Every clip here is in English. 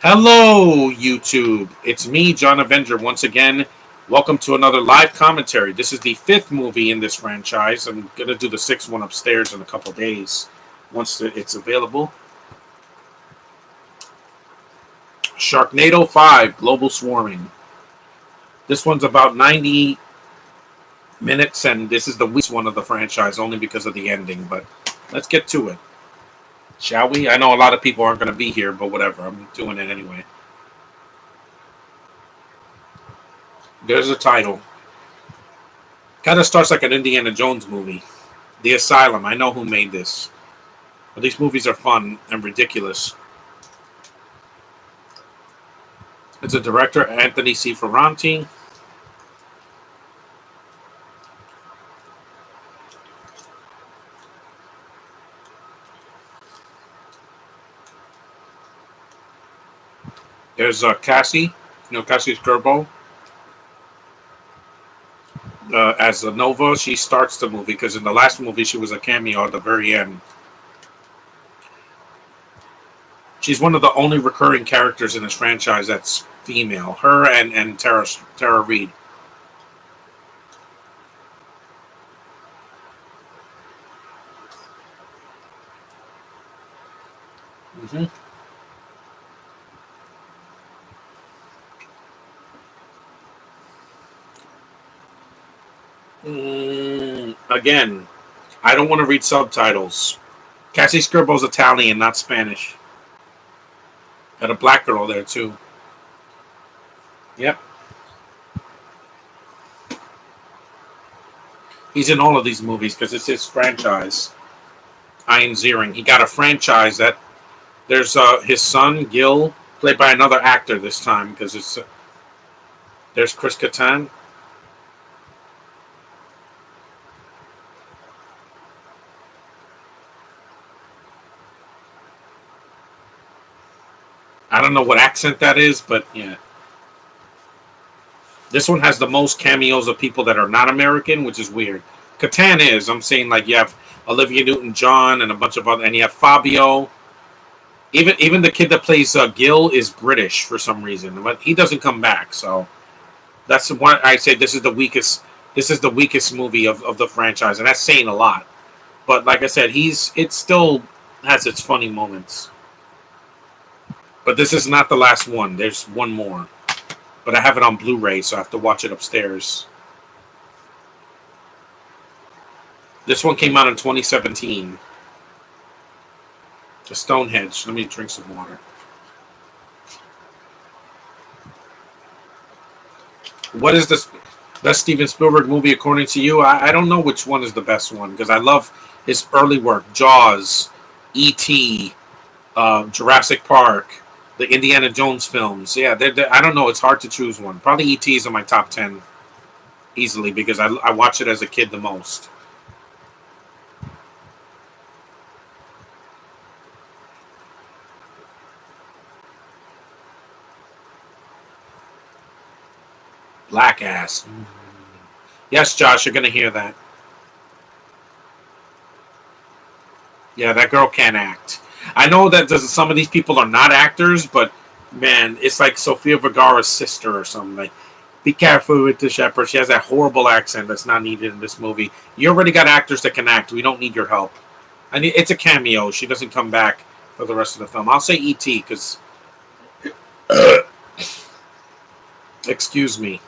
Hello, YouTube. It's me, John Avenger, once again. Welcome to another live commentary. This is the fifth movie in this franchise. I'm going to do the sixth one upstairs in a couple days once it's available. Sharknado 5 Global Swarming. This one's about 90 minutes, and this is the weakest one of the franchise only because of the ending. But let's get to it, shall we? I know a lot of people aren't going to be here, but whatever. I'm doing it anyway. There's the title. Kind of starts like an Indiana Jones movie. The Asylum. I know who made this. But these movies are fun and ridiculous. It's a director, Anthony C. Ferranti. There's Cassie. Cassie Skirbo. As a Nova, she starts the movie because in the last movie she was a cameo at the very end. She's one of the only recurring characters in this franchise that's female. Her and Tara Reid. Mm-hmm. Again, I don't want to read subtitles. Cassie Skirbo's Italian, not Spanish. Got a black girl there too. Yep. He's in all of these movies because it's his franchise. Ian Ziering. He got a franchise that there's his son Gil, played by another actor this time because it's there's Chris Kattan. I don't know what accent that is, but yeah. This one has the most cameos of people that are not American, which is weird. Kattan is. I'm saying like you have Olivia Newton-John and a bunch of other, and you have Fabio. Even the kid that plays Gil is British for some reason, but he doesn't come back. So that's why I say this is the weakest. This is the weakest movie of the franchise, and that's saying a lot. But like I said, it still has its funny moments. But this is not the last one. There's one more. But I have it on Blu-ray, so I have to watch it upstairs. This one came out in 2017. The Stonehenge. Let me drink some water. What is this best Steven Spielberg movie according to you? I don't know which one is the best one because I love his early work. Jaws, E.T., Jurassic Park, the Indiana Jones films. Yeah, I don't know. It's hard to choose one. Probably E.T. is in my top 10 easily because I watched it as a kid the most. Black ass. Yes, Josh, you're going to hear that. Yeah, that girl can't act. I know that some of these people are not actors, but man, it's like Sofia Vergara's sister or something. Like, be careful with the shepherd. She has that horrible accent that's not needed in this movie. You already got actors that can act. We don't need your help. I mean, it's a cameo. She doesn't come back for the rest of the film. I'll say E.T. because, excuse me.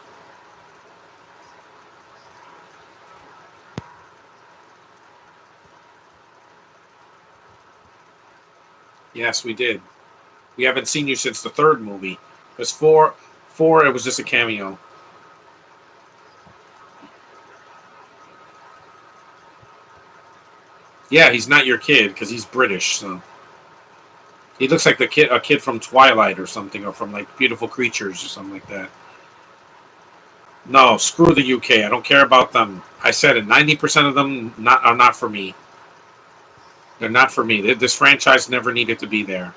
Yes, we did. We haven't seen you since the third movie. Because four, it was just a cameo. Yeah, he's not your kid because he's British. So he looks like a kid from Twilight or something, or from like Beautiful Creatures or something like that. No, screw the UK. I don't care about them. I said it. 90% of them are not for me. They're not for me. This franchise never needed to be there.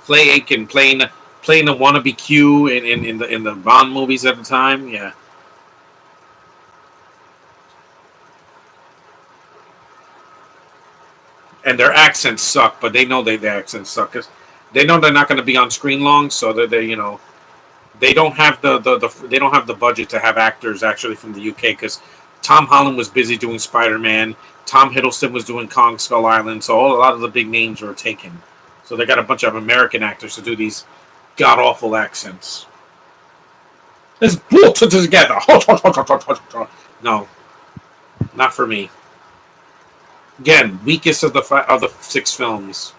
Clay Aiken playing the wannabe Q in the Bond movies at the time. Yeah, and their accents suck, but they know their accents suck because they know they're not going to be on screen long, so that they they don't have they don't have the budget to have actors actually from the UK because Tom Holland was busy doing Spider Man. Tom Hiddleston was doing Kong Skull Island, so a lot of the big names were taken. So they got a bunch of American actors to do these god awful accents. Let's pull it together. No, not for me. Again, weakest of the six films.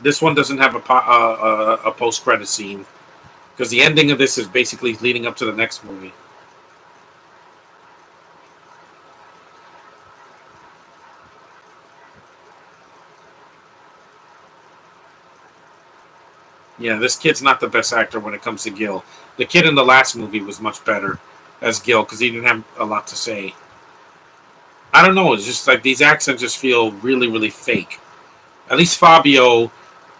This one doesn't have a post credit scene because the ending of this is basically leading up to the next movie. Yeah, this kid's not the best actor when it comes to Gil. The kid in the last movie was much better as Gil because he didn't have a lot to say. I don't know. It's just like these accents just feel really, really fake. At least Fabio,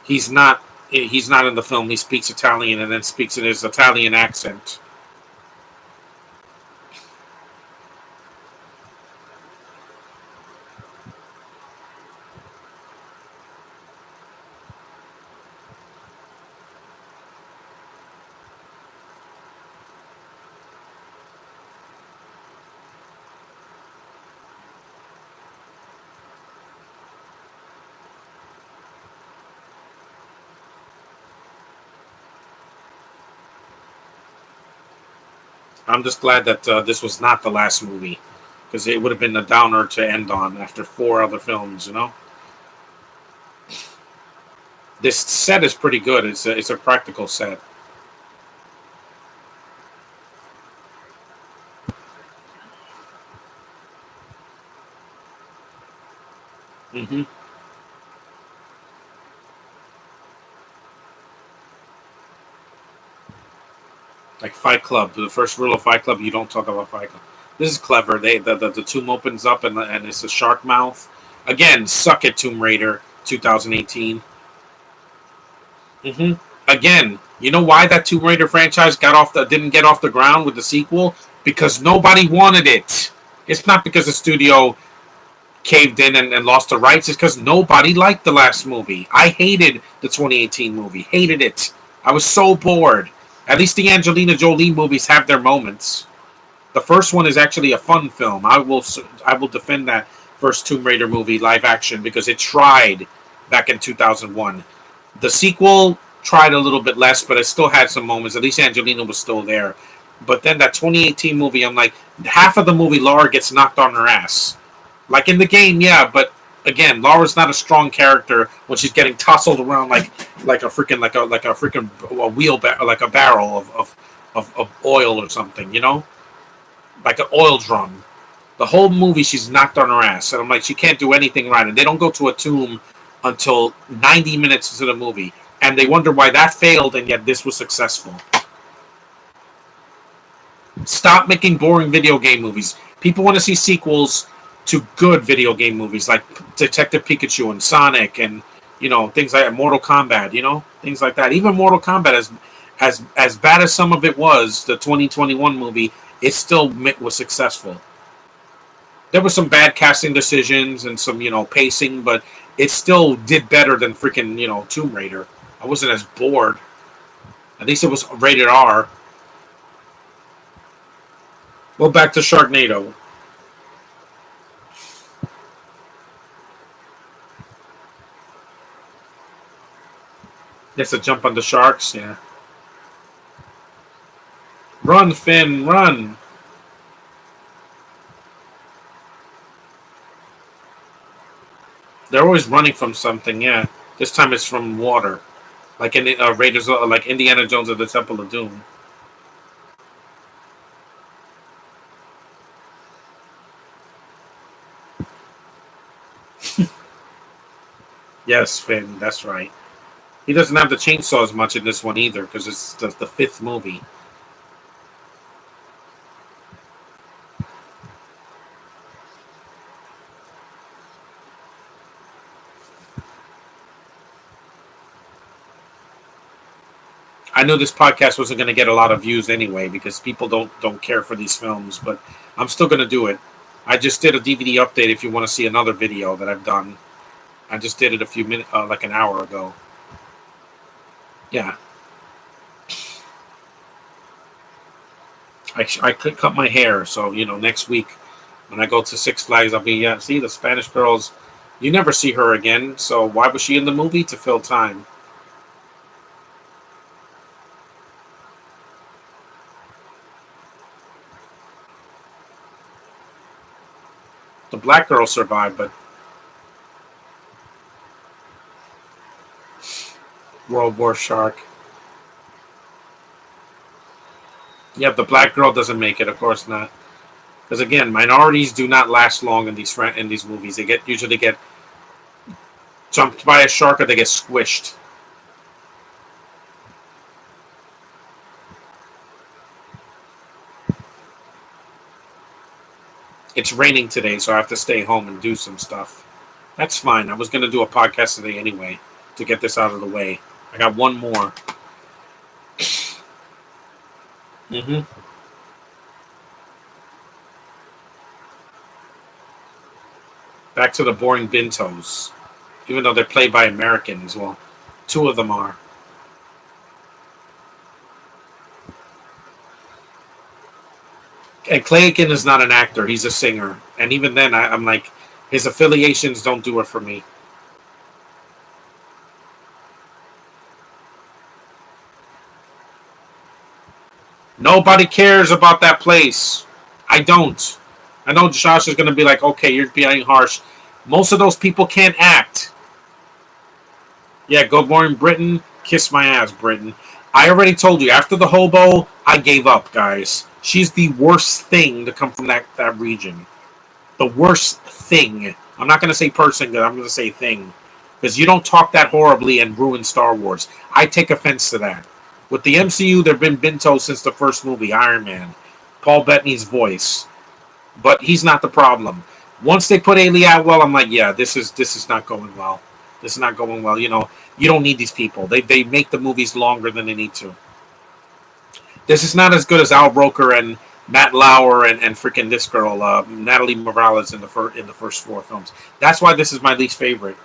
he's not. He's not in the film. He speaks Italian and then speaks in his Italian accent. I'm just glad that this was not the last movie because it would have been a downer to end on after four other films. This set is pretty good. It's a practical set. hmm Like Fight Club, the first rule of Fight Club: you don't talk about Fight Club. This is clever. The tomb opens up and it's a shark mouth. Again, suck it, Tomb Raider, 2018. hmm Again, you know why that Tomb Raider franchise didn't get off the ground with the sequel? Because nobody wanted it. It's not because the studio caved in and lost the rights. It's because nobody liked the last movie. I hated the 2018 movie. Hated it. I was so bored. At least the Angelina Jolie movies have their moments. The first one is actually a fun film. I will defend that first Tomb Raider movie live action because it tried back in 2001. The sequel tried a little bit less, but it still had some moments. At least Angelina was still there. But then that 2018 movie, I'm like, half of the movie, Laura gets knocked on her ass. Like in the game, yeah, but again, Laura's not a strong character when she's getting tousled around like a freaking like a freaking like a barrel of oil or something, like an oil drum. The whole movie, she's knocked on her ass, and I'm like, she can't do anything right. And they don't go to a tomb until 90 minutes into the movie, and they wonder why that failed, and yet this was successful. Stop making boring video game movies. People want to see sequels to good video game movies like Detective Pikachu and Sonic and things like Mortal Kombat, things like that. Even Mortal Kombat, as bad as some of it was, the 2021 movie, it still was successful. There were some bad casting decisions and some pacing, but it still did better than freaking Tomb Raider. I wasn't as bored. At least it was rated R. Well, back to Sharknado. Yes, to jump on the sharks. Yeah. Run, Finn, run! They're always running from something. Yeah. This time it's from water, like in Raiders, like Indiana Jones at the Temple of Doom. Yes, Finn. That's right. He doesn't have the chainsaw as much in this one either because it's the fifth movie. I knew this podcast wasn't going to get a lot of views anyway because people don't care for these films, but I'm still going to do it. I just did a DVD update. If you want to see another video that I've done, I just did it a few minutes, like an hour ago. Yeah, I could cut my hair, so next week when I go to Six Flags, I'll be see the Spanish girls. You never see her again, so why was she in the movie? To fill time. The black girl survived, but World War Shark. Yeah, the black girl doesn't make it, of course not. Because again, minorities do not last long in these movies. They usually get jumped by a shark or they get squished. It's raining today, so I have to stay home and do some stuff. That's fine. I was going to do a podcast today anyway to get this out of the way. I got one more. Mm-hmm. Back to the boring Bintos. Even though they're played by Americans. Well, two of them are. And Clay Aiken is not an actor. He's a singer. And even then, I'm like, his affiliations don't do it for me. Nobody cares about that place. I don't. I know Josh is going to be like, okay, you're being harsh. Most of those people can't act. Yeah, go boring Britain. Kiss my ass, Britain. I already told you, after the hobo, I gave up, guys. She's the worst thing to come from that region. The worst thing. I'm not going to say person, I'm going to say thing. Because you don't talk that horribly and ruin Star Wars. I take offense to that. With the MCU, there have been Bintos since the first movie, Iron Man. Paul Bettany's voice. But he's not the problem. Once they put Ailey Atwell, I'm like, yeah, this is not going well. This is not going well. You don't need these people. They make the movies longer than they need to. This is not as good as Al Roker and Matt Lauer and freaking this girl, Natalie Morales in the first four films. That's why this is my least favorite.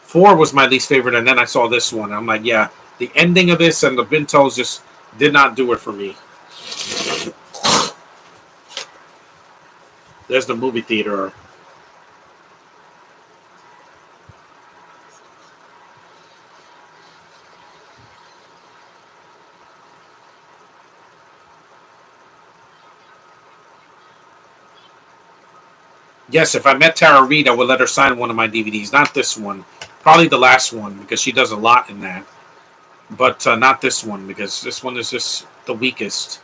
4 was my least favorite, and then I saw this one. I'm like, yeah, the ending of this and the Bintos just did not do it for me. There's the movie theater. Yes, if I met Tara Reid, I would let her sign one of my DVDs. Not this one. Probably the last one, because she does a lot in that. But not this one, because this one is just the weakest.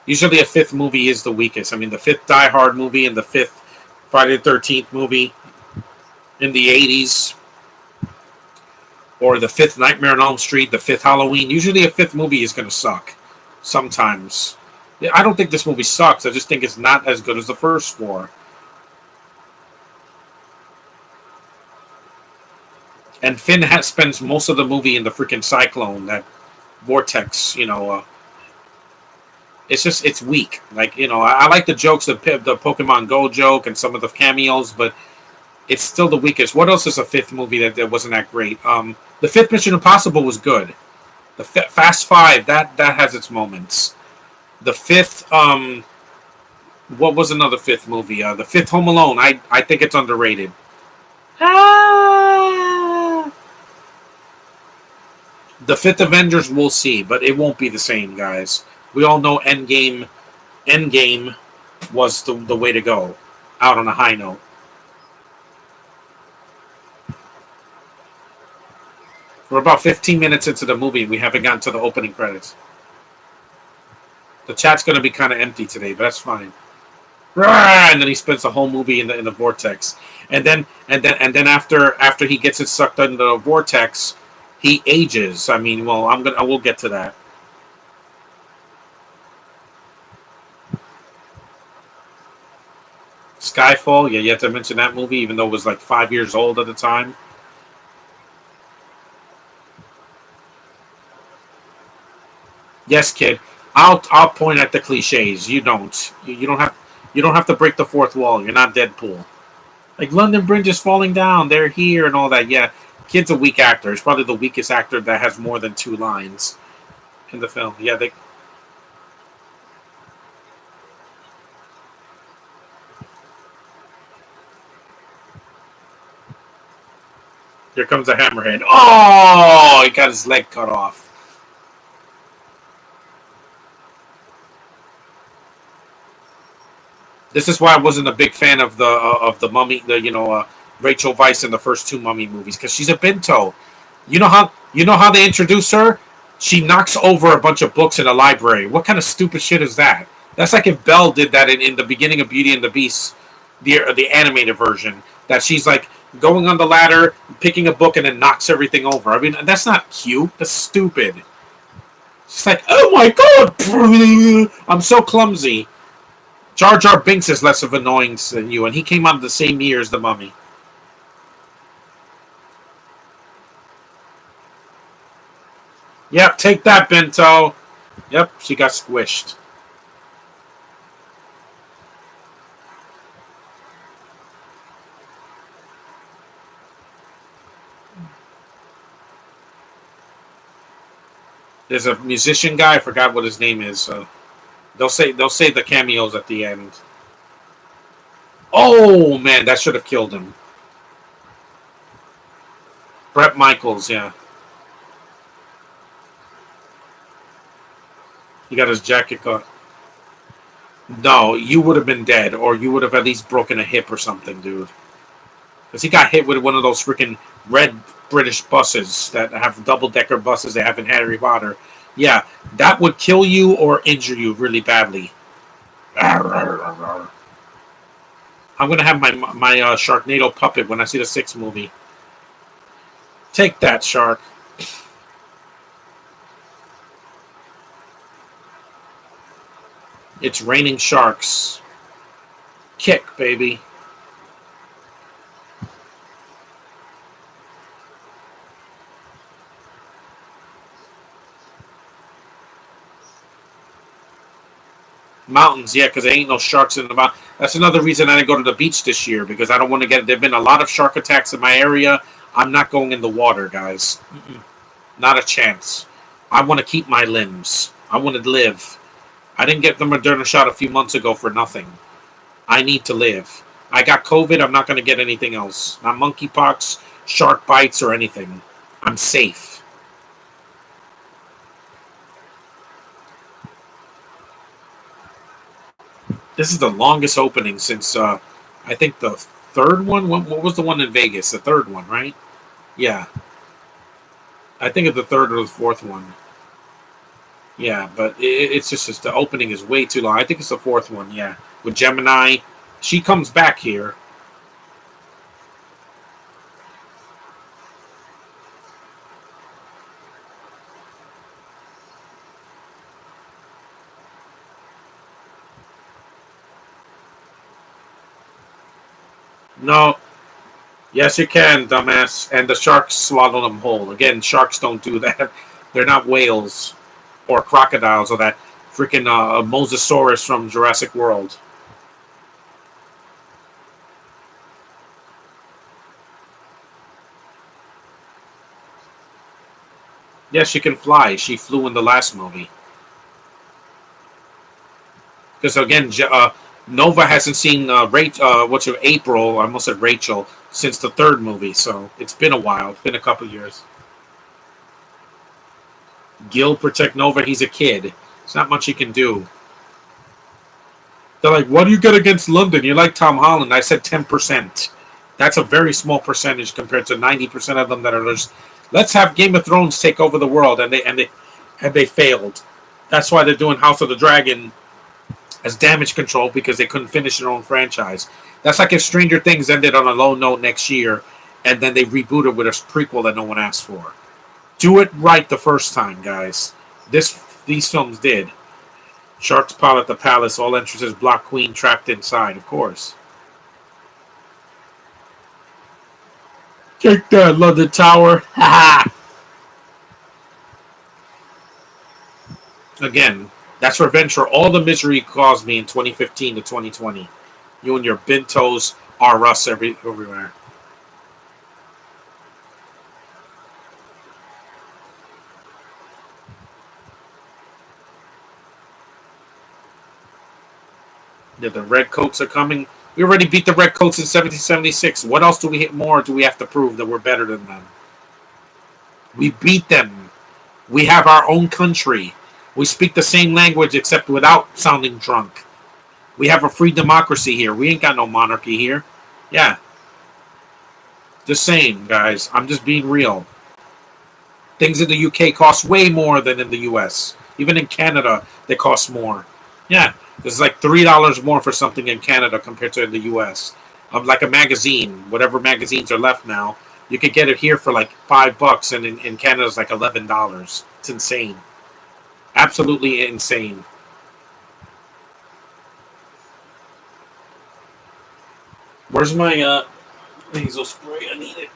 Usually a 5th movie is the weakest. I mean, the 5th Die Hard movie and the 5th Friday the 13th movie in the 80s. Or the 5th Nightmare on Elm Street, the 5th Halloween. Usually a 5th movie is going to suck. Sometimes. I don't think this movie sucks. I just think it's not as good as the first 4. And Finn spends most of the movie in the freaking cyclone, that vortex, it's weak. Like, I like the jokes, the Pokemon Go joke and some of the cameos, but it's still the weakest. What else is a 5th movie that wasn't that great? The 5th Mission Impossible was good. The Fast 5, that has its moments. The 5th, what was another 5th movie? The 5th Home Alone, I think it's underrated. The 5th Avengers, we'll see, but it won't be the same, guys. We all know Endgame was the way to go, out on a high note. We're about 15 minutes into the movie. We haven't gotten to the opening credits. The chat's going to be kind of empty today, but that's fine. And then he spends the whole movie in the vortex, and then after he gets it sucked into the vortex, he ages. I mean, well, I will get to that. Skyfall, yeah, you have to mention that movie, even though it was like 5 years old at the time. Yes, kid. I'll point at the cliches. You don't. You don't have to break the fourth wall. You're not Deadpool. Like London Bridge is falling down. They're here and all that. Yeah, kid's a weak actor. He's probably the weakest actor that has more than two lines in the film. Yeah, they. Here comes the hammerhead. Oh, he got his leg cut off. This is why I wasn't a big fan of the Mummy, the Rachel Weisz in the first two Mummy movies because she's a bento. You know how they introduce her? She knocks over a bunch of books in a library. What kind of stupid shit is that? That's like if Belle did that in the beginning of Beauty and the Beast, the animated version. That she's like going on the ladder, picking a book, and then knocks everything over. I mean, that's not cute. That's stupid. She's like, oh my god, I'm so clumsy. Jar Jar Binks is less of an annoyance than you, and he came out the same year as the Mummy. Yep, take that, Bento. Yep, she got squished. There's a musician guy. I forgot what his name is. They'll say the cameos at the end. Oh man, that should have killed him. Brett Michaels, yeah, he got his jacket cut. No, you would have been dead, or you would have at least broken a hip or something, dude. Because he got hit with one of those freaking red British buses that have double decker buses they have in Harry Potter. Yeah, that would kill you or injure you really badly. I'm gonna have my Sharknado puppet when I see the sixth movie. Take that, shark. It's raining sharks. Kick, baby. Mountains, yeah, because there ain't no sharks in the mountain. That's another reason I didn't go to the beach this year because I don't want to get. There've been a lot of shark attacks in my area. I'm not going in the water, guys. Not a chance. I want to keep my limbs. I want to live. I didn't get the Moderna shot a few months ago for nothing. I need to live. I got COVID. I'm not going to get anything else. Not monkeypox, shark bites, or anything. I'm safe. This is the longest opening since I think the third one. What was the one in Vegas? The third one, right? Yeah, I think it's the third or the fourth one. Yeah, but it's just the opening is way too long. I think it's the fourth one. Yeah, with Gemini, she comes back here. No, yes, you can, dumbass. And the sharks swallow them whole. Again, sharks don't do that. They're not whales or crocodiles or that freaking Mosasaurus from Jurassic World. Yes, she can fly. She flew in the last movie. Because again, Nova hasn't seen what's her April. I almost said Rachel since the third movie. So it's been a while. It's been a couple years. Gil protect Nova. He's a kid. There's not much he can do. They're like, what do you get against London? You like Tom Holland? I said 10%. That's a very small percentage compared to 90% of them that are just. Let's have Game of Thrones take over the world, and they failed. That's why they're doing House of the Dragon as damage control because they couldn't finish their own franchise. That's like if Stranger Things ended on a low note next year, and then they rebooted with a prequel that no one asked for. Do it right the first time, guys. These films did. Sharks pile at the palace. All entrances block. Queen trapped inside. Of course. Take that, London Tower. Ha ha. Again, that's revenge for all the misery you caused me in 2015 to 2020. You and your Bintos are us everywhere. Yeah, the Redcoats are coming. We already beat the Redcoats in 1776. What else do we hit more? Do we have to prove that we're better than them? We beat them. We have our own country. We speak the same language except without sounding drunk. We have a free democracy here. We ain't got no monarchy here. Yeah, just saying, guys. I'm just being real. Things in the UK cost way more than in the US. Even in Canada, they cost more. Yeah, there's like $3 more for something in Canada compared to in the US. Like a magazine, whatever magazines are left now, you could get it here for like $5, and in Canada it's like $11. It's insane, absolutely insane. Where's my nasal spray? I need it.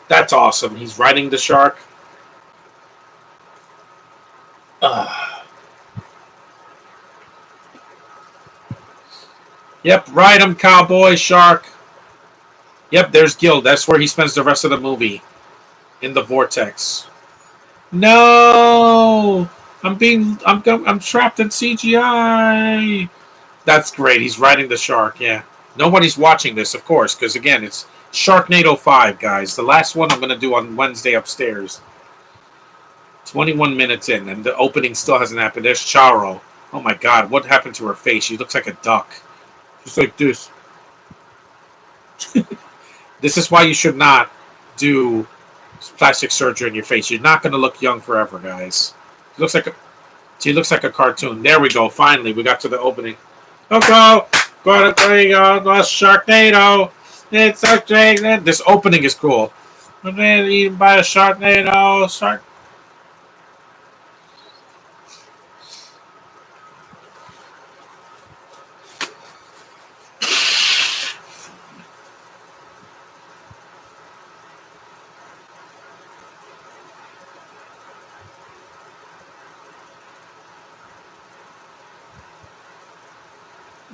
That's awesome. He's riding the shark. Yep, ride him, cowboy shark. Yep, there's Gil. That's where he spends the rest of the movie, in the vortex. No, I'm trapped in CGI. That's great. He's riding the shark. Yeah, nobody's watching this, of course, because again, it's Sharknado 5, guys. The last one I'm gonna do on Wednesday upstairs. 21 minutes in, and the opening still hasn't happened. There's Charo. Oh my God, what happened to her face? She looks like a duck, just like this. This is why you should not do plastic surgery on your face. You're not going to look young forever, guys. She looks like a cartoon. There we go. Finally, we got to the opening. Okay, go to Sharknado. It's a This opening is cool. And then eaten by a Sharknado.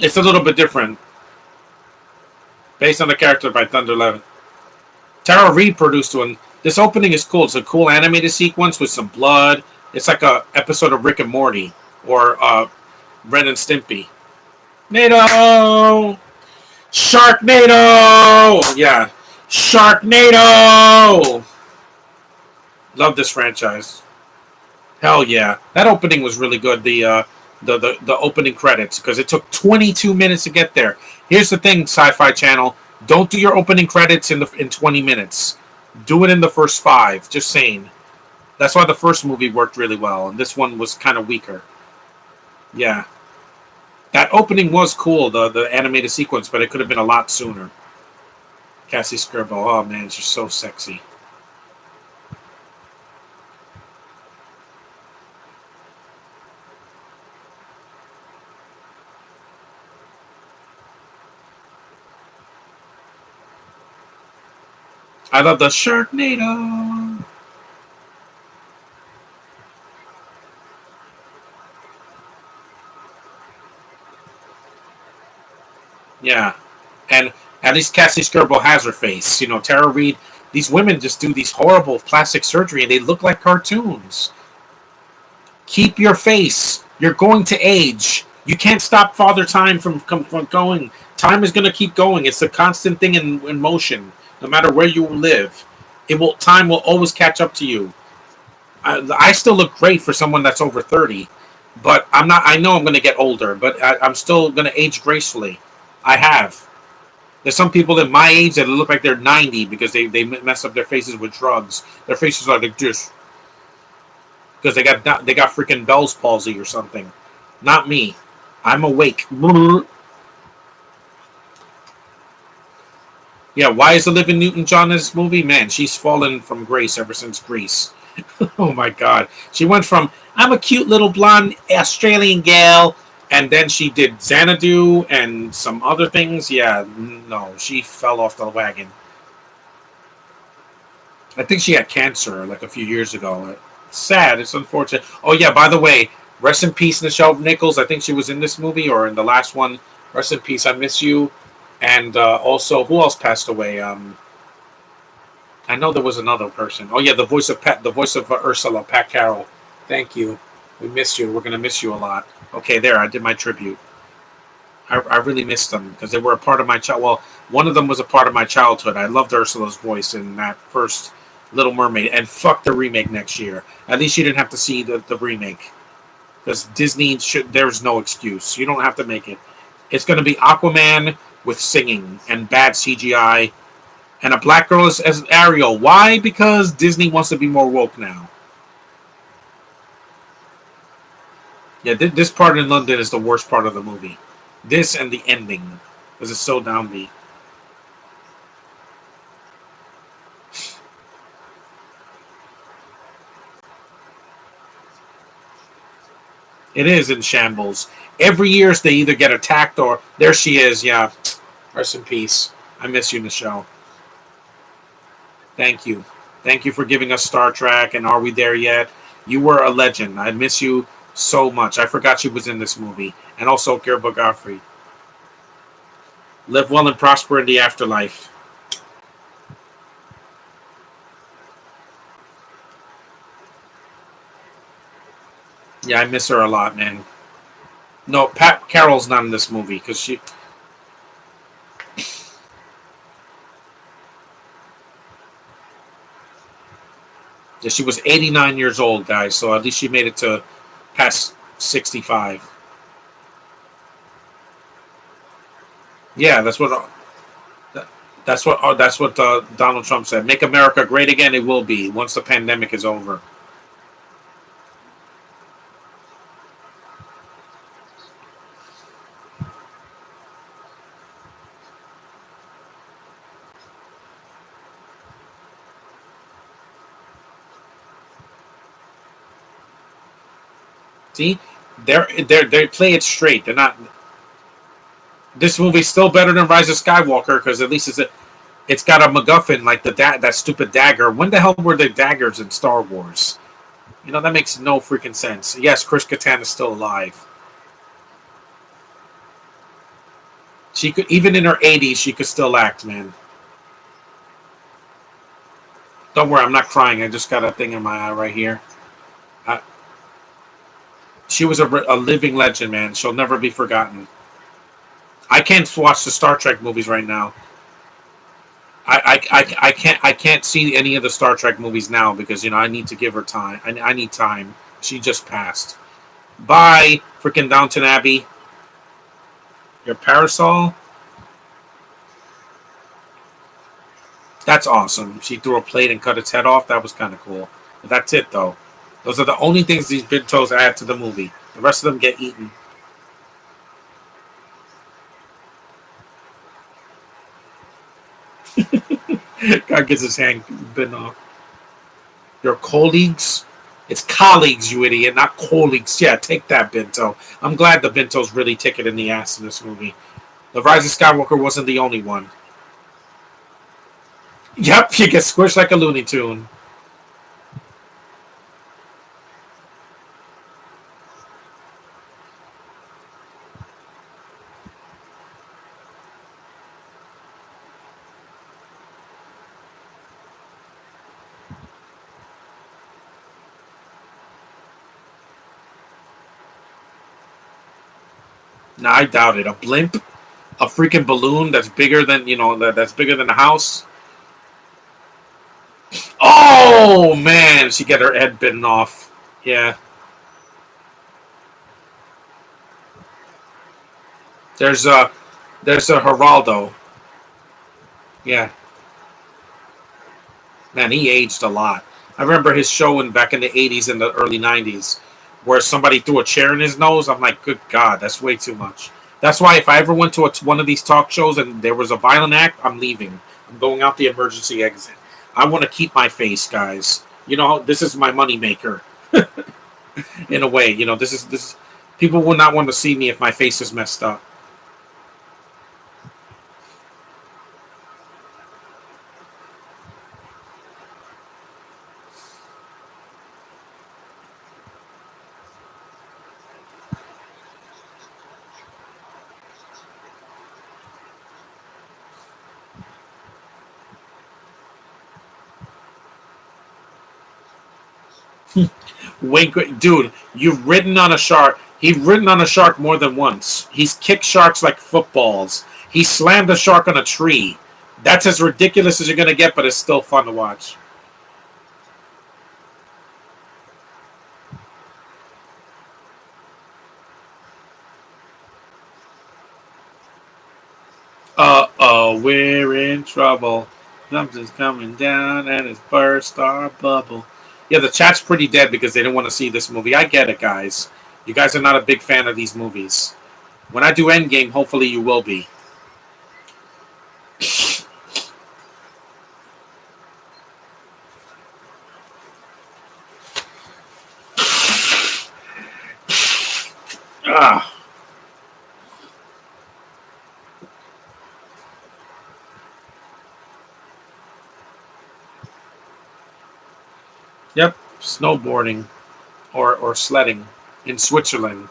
It's a little bit different, based on the character by Thunder Levin. Tara Reid produced one. This opening is cool. It's a cool animated sequence with some blood. It's like a episode of Rick and Morty or Ren and Stimpy. NATO! Sharknado! Yeah. Sharknado! Love this franchise. Hell yeah. That opening was really good. The opening credits, because it took 22 minutes to get there. Here's the thing, Sci-Fi Channel. Don't do your opening credits in 20 minutes. Do it in the first 5. Just saying. That's why the first movie worked really well, and this one was kind of weaker. Yeah. That opening was cool, the animated sequence, but it could have been a lot sooner. Cassie Skirbo, oh man, she's so sexy. I love the Sharknado. Yeah. And at least Cassie Skirbo has her face. You know, Tara Reid, these women just do these horrible plastic surgery and they look like cartoons. Keep your face. You're going to age. You can't stop Father Time from going. Time is going to keep going. It's a constant thing in motion. No matter where you live, time will always catch up to you. I still look great for someone that's over 30, but I'm not. I know I'm going to get older, but I'm still going to age gracefully. I have. There's some people in my age that look like they're 90 because they mess up their faces with drugs. Their faces are like this because they got freaking Bell's palsy or something. Not me. I'm awake. Yeah, why is Olivia Newton-John in this movie? Man, she's fallen from grace ever since Grease. Oh my God. She went from, I'm a cute little blonde Australian gal, And then she did Xanadu and some other things. Yeah, no, she fell off the wagon. I think she had cancer like a few years ago. Sad. It's unfortunate. Oh yeah. By the way, rest in peace, Nichelle Nichols. I think she was in this movie or in the last one. Rest in peace. I miss you. And also, who else passed away? I know there was another person. Oh yeah, the voice of Ursula, Pat Carroll. Thank you. We miss you. We're gonna miss you a lot. Okay, there. I did my tribute. I really missed them because they were a part of my child. Well, one of them was a part of my childhood. I loved Ursula's voice in that first Little Mermaid, and fuck the remake next year. At least you didn't have to see the remake because Disney should. There's no excuse. You don't have to make it. It's going to be Aquaman with singing and bad CGI, and a black girl as Ariel. Why? Because Disney wants to be more woke now. Yeah, this part in London is the worst part of the movie. This and the ending, because it's so downbeat. It is in shambles. Every year they either get attacked or there she is. Yeah, rest in peace. I miss you, Michelle. Thank you. Thank you for giving us Star Trek and Are We There Yet? You were a legend. I miss you so much. I forgot she was in this movie. And also Gerba Godfrey. Live well and prosper in the afterlife. Yeah, I miss her a lot, man. No, Pat Carroll's not in this movie because she. Yeah, she was 89 years old, guys. So at least she made it to past 65. Yeah, that's what Donald Trump said. Make America great again. It will be once the pandemic is over. See, they play it straight. They're not. This movie's still better than Rise of Skywalker because at least it's got a MacGuffin like that stupid dagger. When the hell were there daggers in Star Wars? You know that makes no freaking sense. Yes, Chris Kattan is still alive. She could even in her 80s she could still act, man. Don't worry, I'm not crying. I just got a thing in my eye right here. Uh, she was a living legend, man. She'll never be forgotten. I can't watch the Star Trek movies right now. I can't see any of the Star Trek movies now because I need to give her time. I need time. She just passed. Bye, freaking Downton Abbey. Your parasol. That's awesome. She threw a plate and cut its head off. That was kind of cool. But that's it though. Those are the only things these Bintos add to the movie. The rest of them get eaten. God gets his hand bitten off. Your colleagues? It's colleagues, you idiot, not colleagues. Yeah, take that, Binto. I'm glad the Binto's really ticket in the ass in this movie. The Rise of Skywalker wasn't the only one. Yep, she gets squished like a Looney Tune. Nah, I doubt it. A blimp? A freaking balloon that's bigger than, that's bigger than a house? Oh, man! She got her head bitten off. Yeah. There's a, there's a Geraldo. Yeah. Man, he aged a lot. I remember his show back in the 80s and the early 90s where somebody threw a chair in his nose. I'm like, good God, that's way too much. That's why if I ever went to one of these talk shows and there was a violent act, I'm leaving. I'm going out the emergency exit. I want to keep my face, guys. This is my money maker in a way. This is People will not want to see me if my face is messed up. Wink, dude, you've ridden on a shark. He's ridden on a shark more than once. He's kicked sharks like footballs. He slammed a shark on a tree. That's as ridiculous as you're gonna get, but it's still fun to watch. We're in trouble. Something's coming down and it's burst our bubble. Yeah, the chat's pretty dead because they didn't want to see this movie. I get it, guys. You guys are not a big fan of these movies. When I do Endgame, hopefully you will be. Ah. Yep, snowboarding or sledding in Switzerland.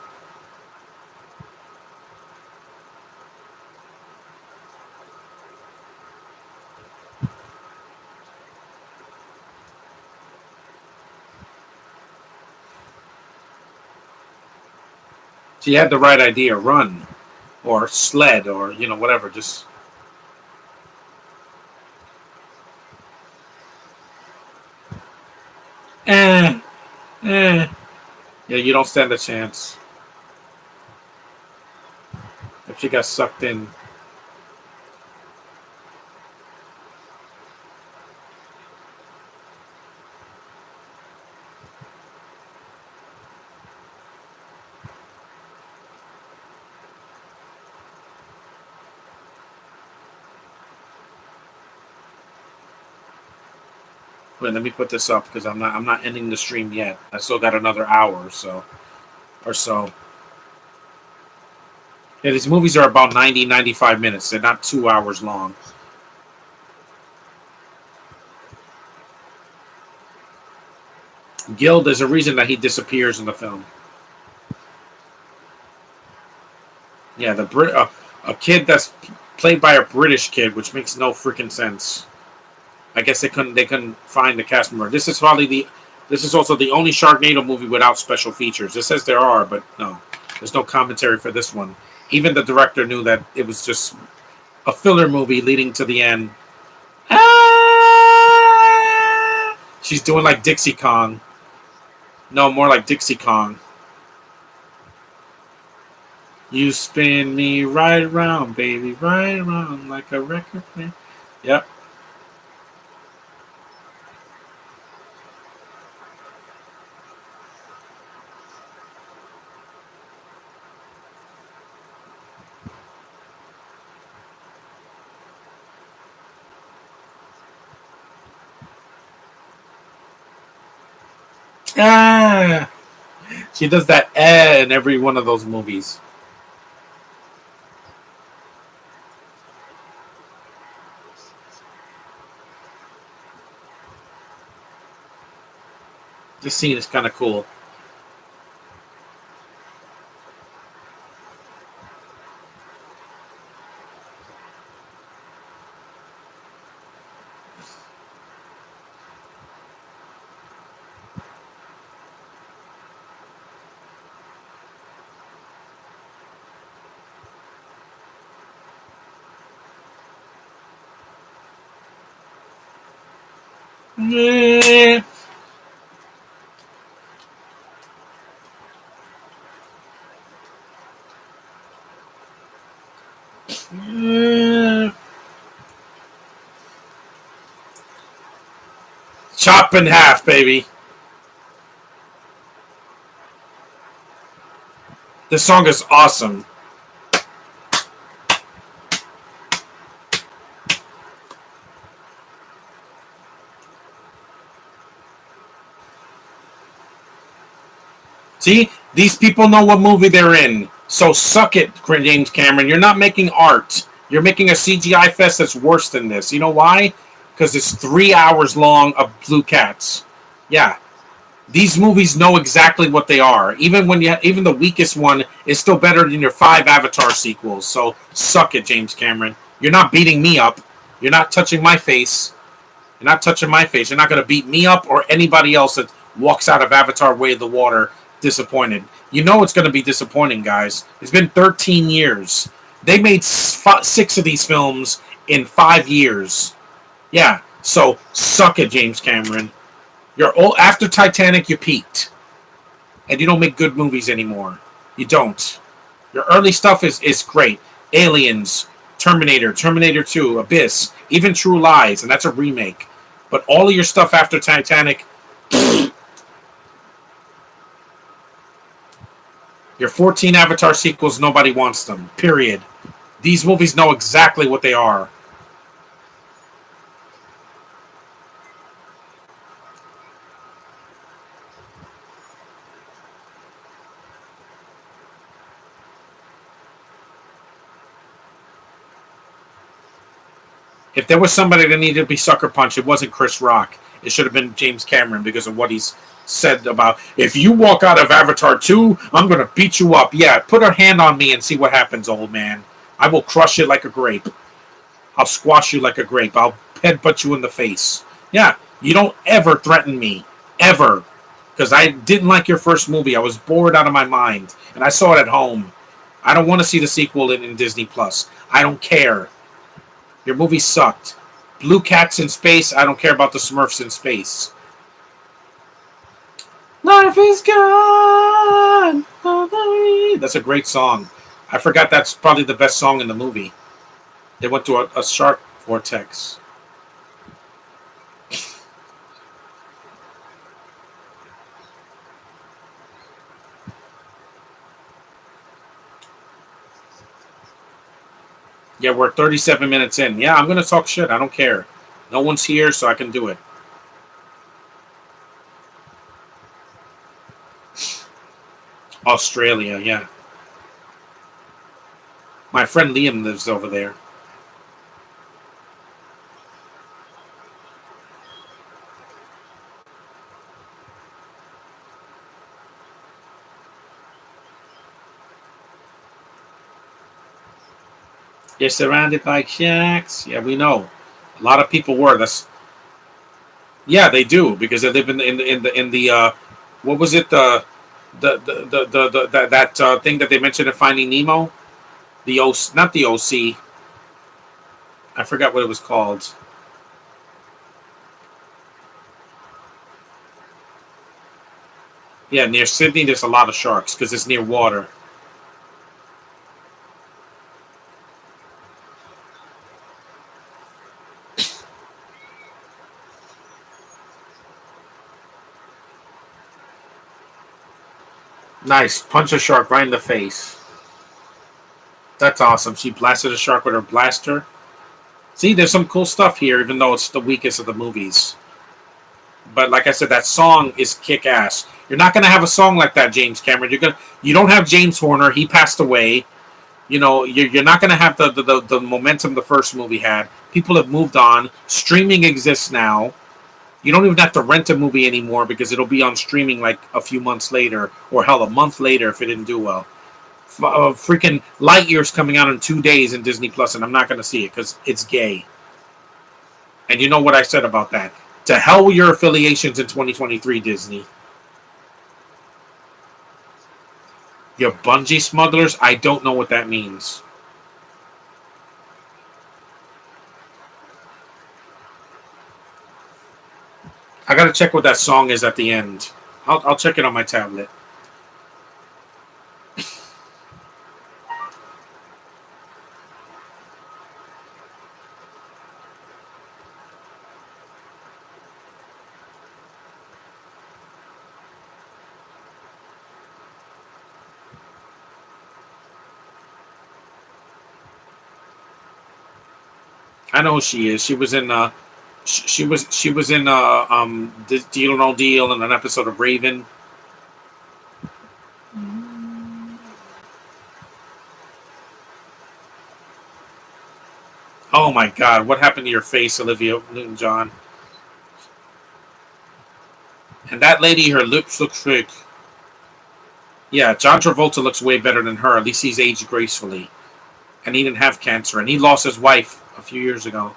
She had the right idea: run or sled or whatever. Just eh, eh. Yeah, you don't stand a chance. If she got sucked in. Wait, let me put this up because I'm not ending the stream yet. I still got another hour or so. Yeah, these movies are about 90, 95 minutes. They're not 2 hours long. Gil, there's a reason that he disappears in the film. Yeah, a kid that's played by a British kid, which makes no freaking sense. I guess they couldn't find the cast member. This is also the only Sharknado movie without special features. It says there are, but no, there's no commentary for this one. Even the director knew that it was just a filler movie leading to the end. Ah! She's doing like Dixie Kong. No, more like Dixie Kong. You spin me right around, baby, right around like a record player. Yep. Ah, she does that in every one of those movies. This scene is kind of cool. Yeah. Yeah. Chop in half, baby. This song is awesome. See, These people know what movie they're in. So suck it, James Cameron. You're not making art. You're making a CGI fest that's worse than this. You know why? Because it's 3 hours long of blue cats. Yeah, these movies know exactly what they are. Even the weakest one is still better than your 5 Avatar sequels. So suck it, James Cameron. You're not beating me up. You're not touching my face. You're not touching my face. You're not going to beat me up or anybody else that walks out of Avatar Way of the Water disappointed. You know it's going to be disappointing, guys. It's been 13 years. They made 6 of these films in 5 years. Yeah, so suck it, James Cameron. You're old. After Titanic, you peaked. And you don't make good movies anymore. You don't. Your early stuff is great. Aliens, Terminator, Terminator 2, Abyss, even True Lies, and that's a remake. But all of your stuff after Titanic, your 14 Avatar sequels, nobody wants them. Period. These movies know exactly what they are. If there was somebody that needed to be sucker punched, it wasn't Chris Rock. It should have been James Cameron because of what he's said about, if you walk out of Avatar 2, I'm going to beat you up. Yeah, put a hand on me and see what happens, old man. I will crush it like a grape. I'll squash you like a grape. I'll headbutt you in the face. Yeah, you don't ever threaten me. Ever. Because I didn't like your first movie. I was bored out of my mind. And I saw it at home. I don't want to see the sequel in Disney Plus. I don't care. Your movie sucked. Blue Cats in space. I don't care about the Smurfs in space. Life is gone. That's a great song. I forgot that's probably the best song in the movie. They went to a shark vortex. Yeah, we're 37 minutes in. Yeah, I'm going to talk shit. I don't care. No one's here, so I can do it. Australia, yeah. My friend Liam lives over there. They're surrounded by shacks. Yeah, we know. A lot of people were. Yeah, they do because they live in the what was it that thing that they mentioned in Finding Nemo? The O, not the OC. I forgot what it was called. Yeah, near Sydney, there's a lot of sharks because it's near water. Nice. Punch a shark right in the face. That's awesome. She blasted a shark with her blaster. See, there's some cool stuff here, even though it's the weakest of the movies. But like I said, that song is kick ass. You're not gonna have a song like that, James Cameron. You don't have James Horner. He passed away. You know, you're not gonna have the momentum the first movie had. People have moved on. Streaming exists now. You don't even have to rent a movie anymore because it'll be on streaming like a few months later, or hell, a month later if it didn't do well. Freaking Lightyear's coming out in 2 days in Disney Plus, and I'm not going to see it because it's gay. And you know what I said about that? To hell with your affiliations in 2023, Disney. Your bungee smugglers? I don't know what that means. I gotta check what that song is at the end. I'll check it on my tablet. I know who she is. She was in she was in Deal or No Deal in an episode of Raven. Oh my God, what happened to your face, Olivia Newton-John? And that lady, her lips look fake. Yeah, John Travolta looks way better than her. At least he's aged gracefully. And he didn't have cancer. And he lost his wife a few years ago.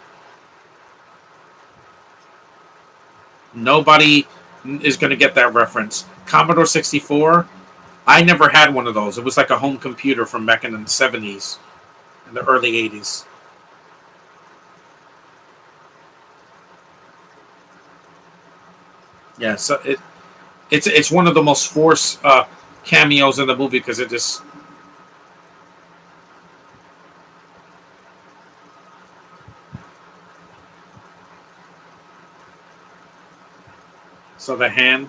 Nobody is going to get that reference. Commodore 64, I never had one of those. It was like a home computer from back in the 70s and the early 80s. Yeah, so it's one of the most forced cameos in the movie because it just. So the hand.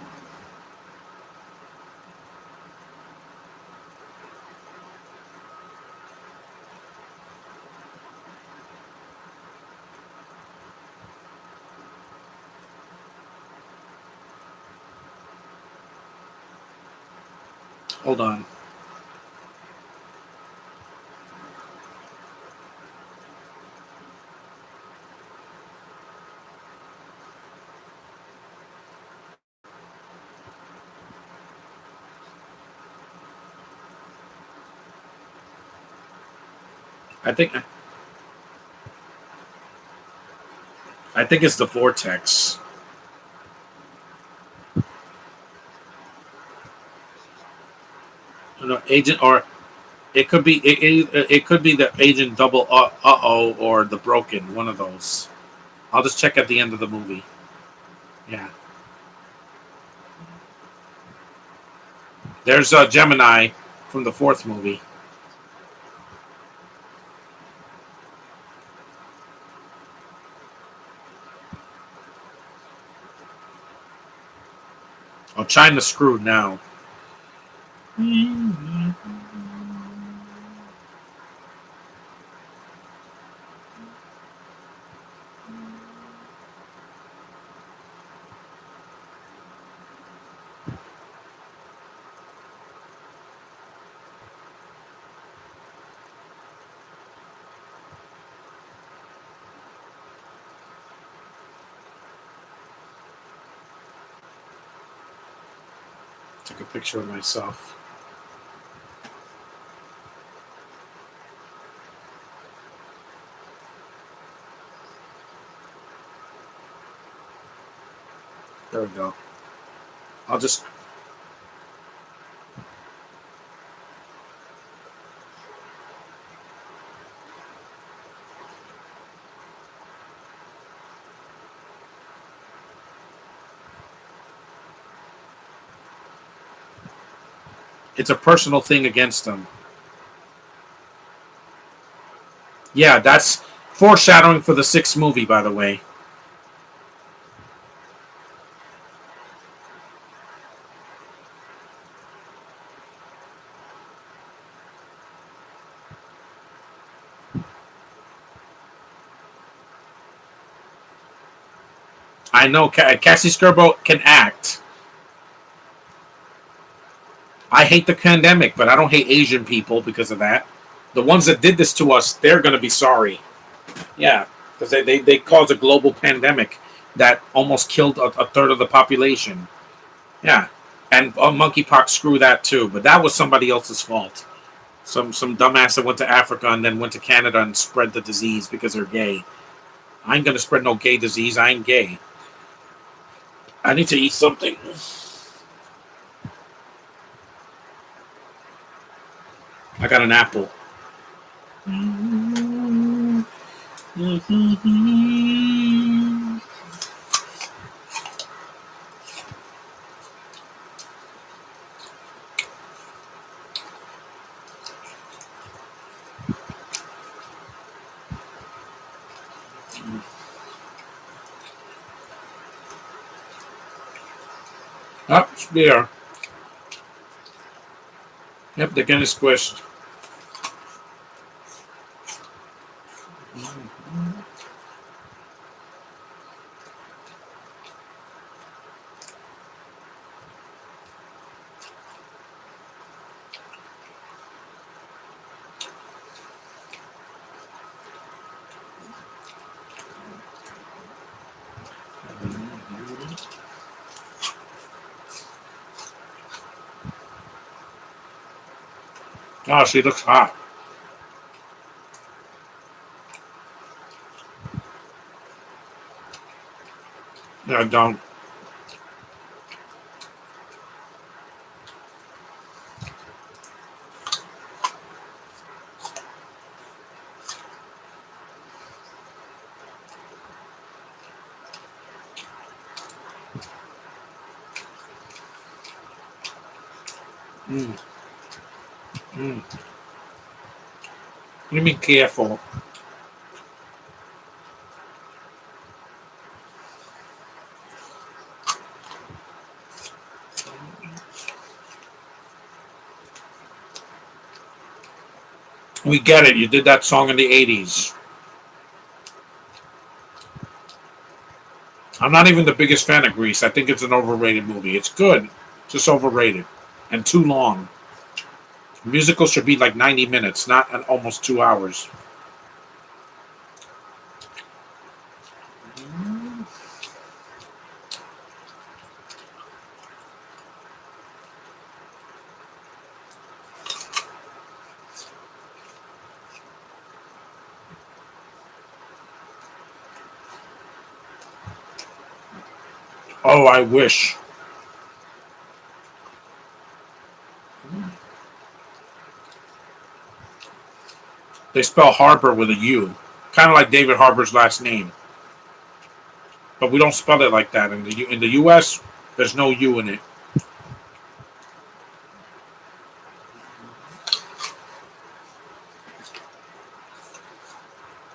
Hold on. I think I think it's the vortex. No, agent, or it could be it could be the agent double oh or the broken, one of those. I'll just check at the end of the movie. Yeah, there's Gemini from the fourth movie. Oh, China's screwed now. Took a picture of myself. There we go. I'll just. It's a personal thing against them. Yeah, that's foreshadowing for the sixth movie, by the way. I know Cassie Scarborough can act. I hate the pandemic, but I don't hate Asian people because of that. The ones that did this to us, they're going to be sorry. Yeah, because they caused a global pandemic that almost killed a third of the population. Yeah, and monkeypox, screw that too. But that was somebody else's fault. Some dumbass that went to Africa and then went to Canada and spread the disease because they're gay. I ain't gonna spread no gay disease. I ain't gay. I need to eat something. I got an apple. Oh, it's there. Yep, they're getting squished. Oh, she looks hot. Yeah, I don't. Mm, mm. What do you mean careful? We get it. You did that song in the 80s. I'm not even the biggest fan of Grease. I think it's an overrated movie. It's good, just overrated and too long. Musicals should be like 90 minutes, not an almost 2 hours. Oh, I wish. They spell Harper with a U, kind of like David Harbour's last name, but we don't spell it like that in the U.S. There's no U in it.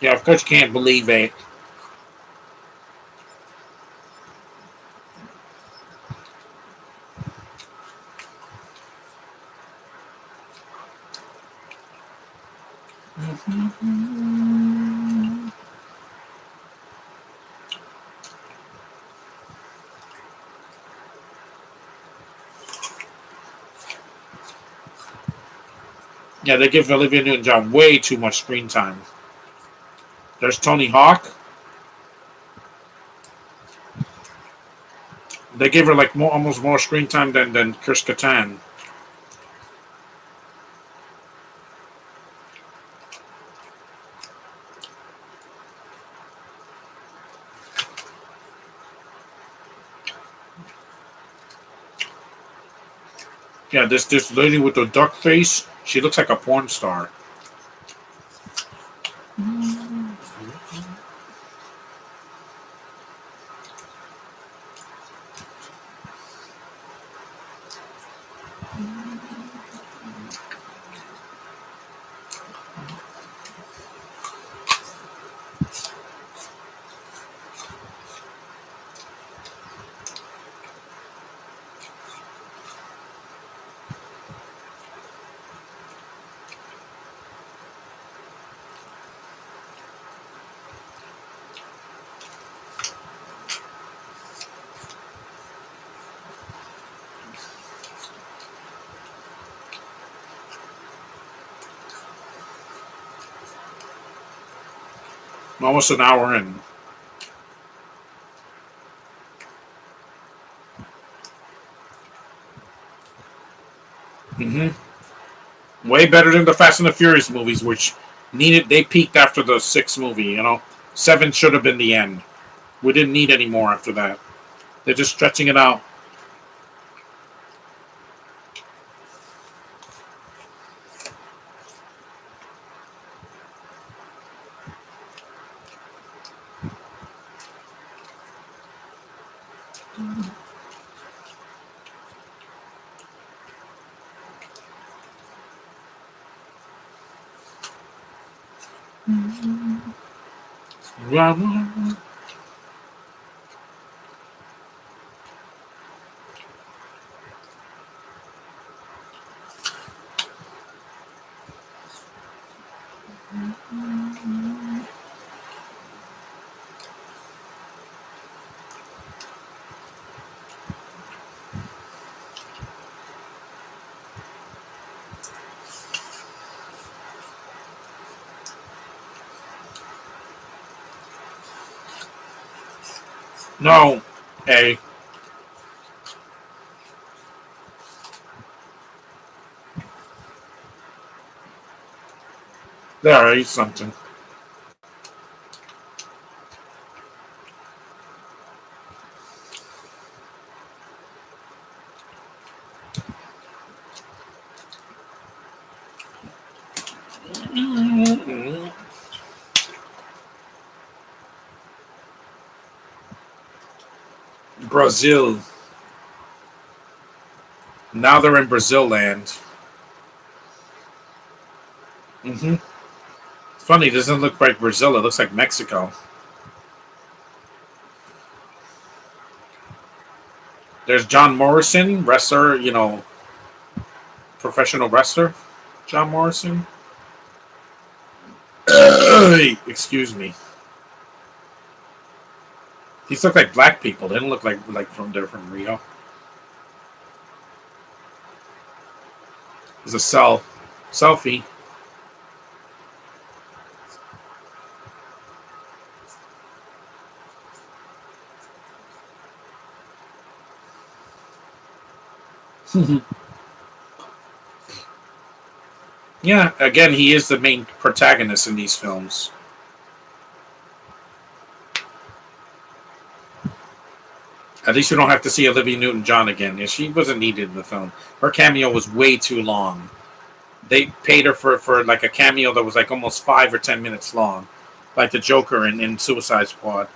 Yeah, of course you can't believe it. Yeah, they give Olivia Newton-John way too much screen time. There's Tony Hawk. They gave her like more, almost more screen time than Chris Kattan. Yeah, this lady with the duck face, she looks like a porn star. Almost an hour in. Hmm. Way better than the Fast and the Furious movies, which needed. They peaked after the sixth movie. Seven should have been the end. We didn't need any more after that. They're just stretching it out. No, Hey, there is something. Brazil. Now they're in Brazil land. Mm-hmm. Funny, it doesn't look like Brazil. It looks like Mexico. There's John Morrison, wrestler, professional wrestler. John Morrison. Excuse me. These look like black people. They don't look like they're from Rio. There's a selfie. Yeah, again, he is the main protagonist in these films. At least we don't have to see Olivia Newton-John again. Yeah, she wasn't needed in the film. Her cameo was way too long. They paid her for like a cameo that was like almost 5 or 10 minutes long, like the Joker in Suicide Squad.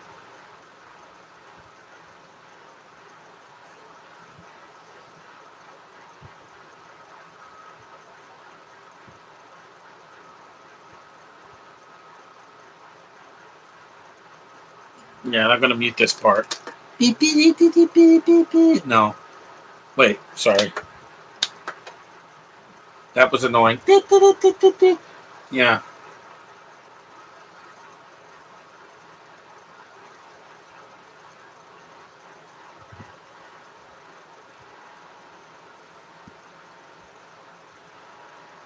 Yeah, I'm gonna mute this part. Beep, beep, beep, beep, beep, beep, beep. No, wait, sorry, that was annoying. Beep, beep, beep, beep, beep, beep. Yeah.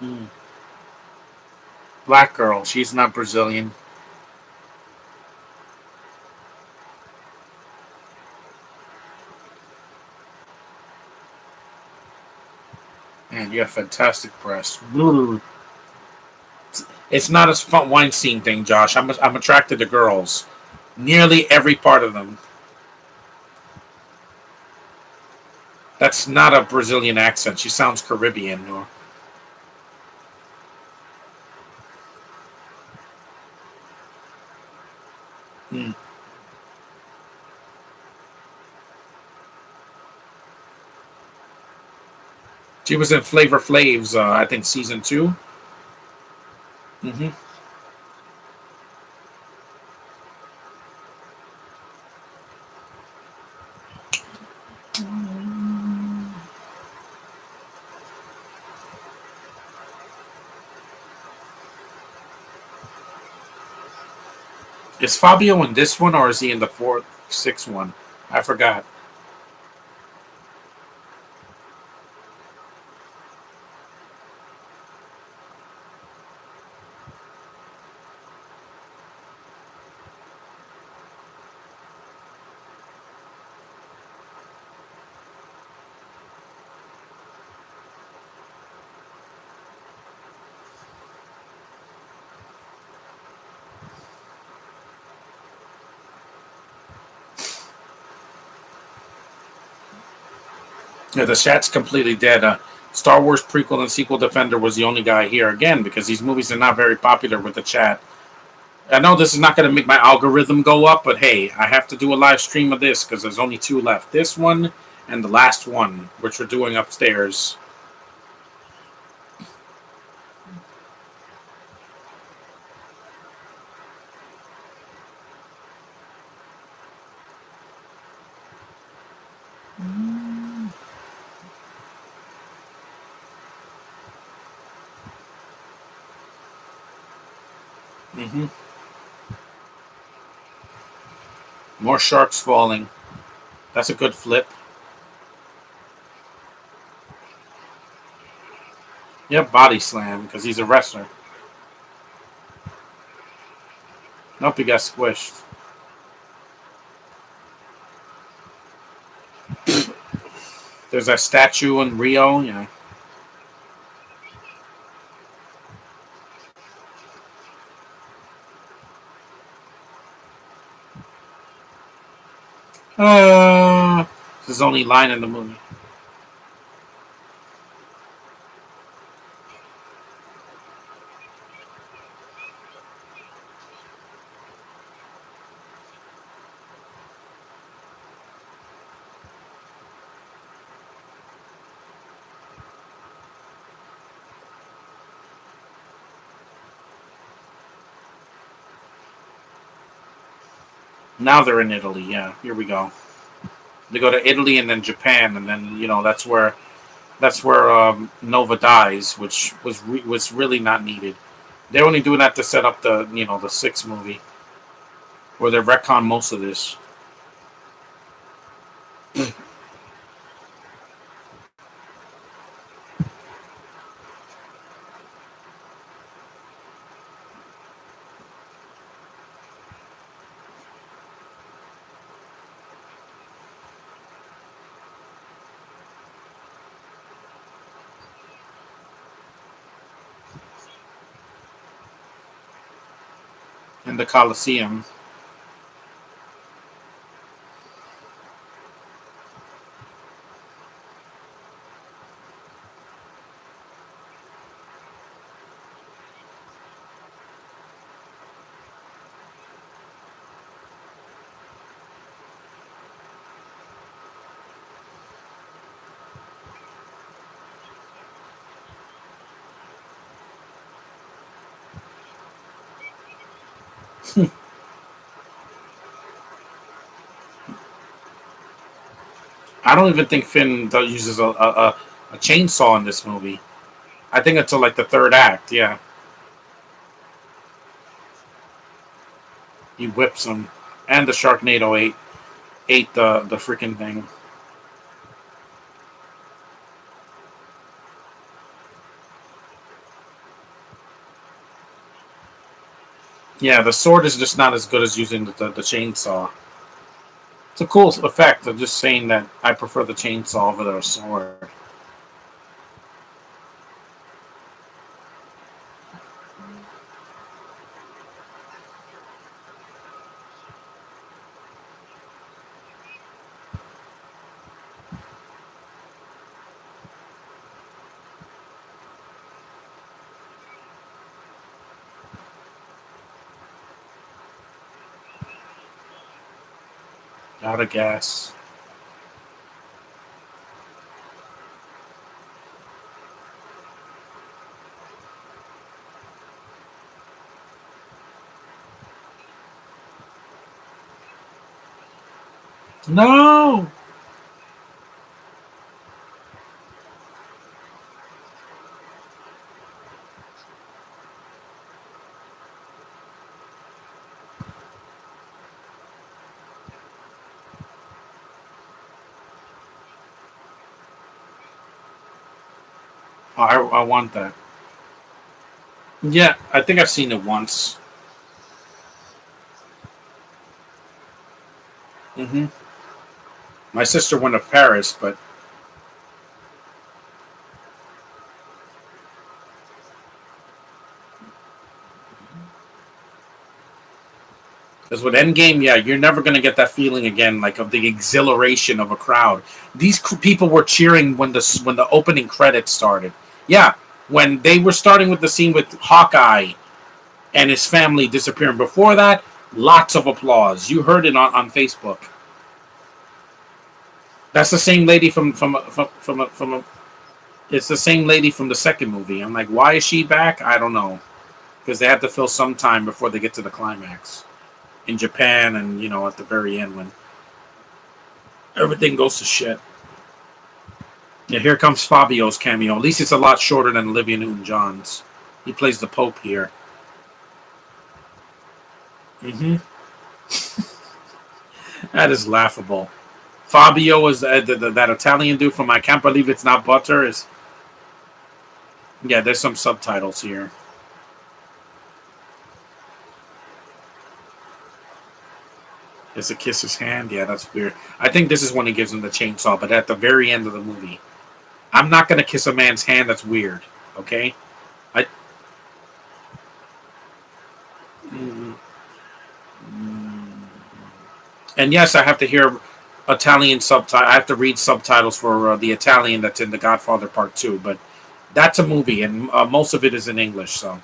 Mm. Black girl. She's not Brazilian. Man, you have fantastic breasts. It's not a fun Weinstein thing, Josh. I'm attracted to girls. Nearly every part of them. That's not a Brazilian accent. She sounds Caribbean. Or hmm. She was in Flavor Flav's, I think, season 2. Mm-hmm. Is Fabio in this one, or is he in the fourth, sixth one? I forgot. Yeah, the chat's completely dead. Star Wars prequel and sequel defender was the only guy here again because these movies are not very popular with the chat. I know this is not going to make my algorithm go up, but hey, I have to do a live stream of this because there's only 2 left. This one and the last one, which we're doing upstairs. Mm-hmm. More sharks falling. That's a good flip. Yep, body slam because he's a wrestler. Nope, he got squished. There's that statue in Rio. Yeah. This is the only line in the movie. Now they're in Italy. Yeah, here we go. They go to Italy and then Japan, and then that's where Nova dies, which was really not needed. They're only doing that to set up the sixth movie, where they retcon most of this. In the Colosseum. I don't even think Finn uses a chainsaw in this movie. I think until like the third act. Yeah, he whips him, and the Sharknado ate the freaking thing. Yeah, the sword is just not as good as using the chainsaw. It's a cool effect. I'm just saying that I prefer the chainsaw over the sword. Out of gas. No. Oh, I want that. Yeah, I think I've seen it once. Hmm. My sister went to Paris, but because with Endgame, yeah, you're never gonna get that feeling again, like of the exhilaration of a crowd. These people were cheering when the opening credits started. Yeah, when they were starting with the scene with Hawkeye and his family disappearing. Before that, lots of applause. You heard it on Facebook. That's the same lady from it's the same lady from the second movie. I'm like, why is she back? I don't know, because they have to fill some time before they get to the climax in Japan, and at the very end when everything goes to shit. Yeah, here comes Fabio's cameo. At least it's a lot shorter than Olivia Newton-John's. He plays the Pope here. Hmm. That is laughable. Fabio is that Italian dude from I Can't Believe It's Not Butter. Is Yeah, there's some subtitles here. Is to kiss his hand. Yeah, that's weird. I think this is when he gives him the chainsaw, but at the very end of the movie. I'm not gonna kiss a man's hand. That's weird. Okay. I. Mm, mm. And yes, I have to hear Italian subtitle. I have to read subtitles for the Italian that's in The Godfather Part Two. But that's a movie, and most of it is in English, so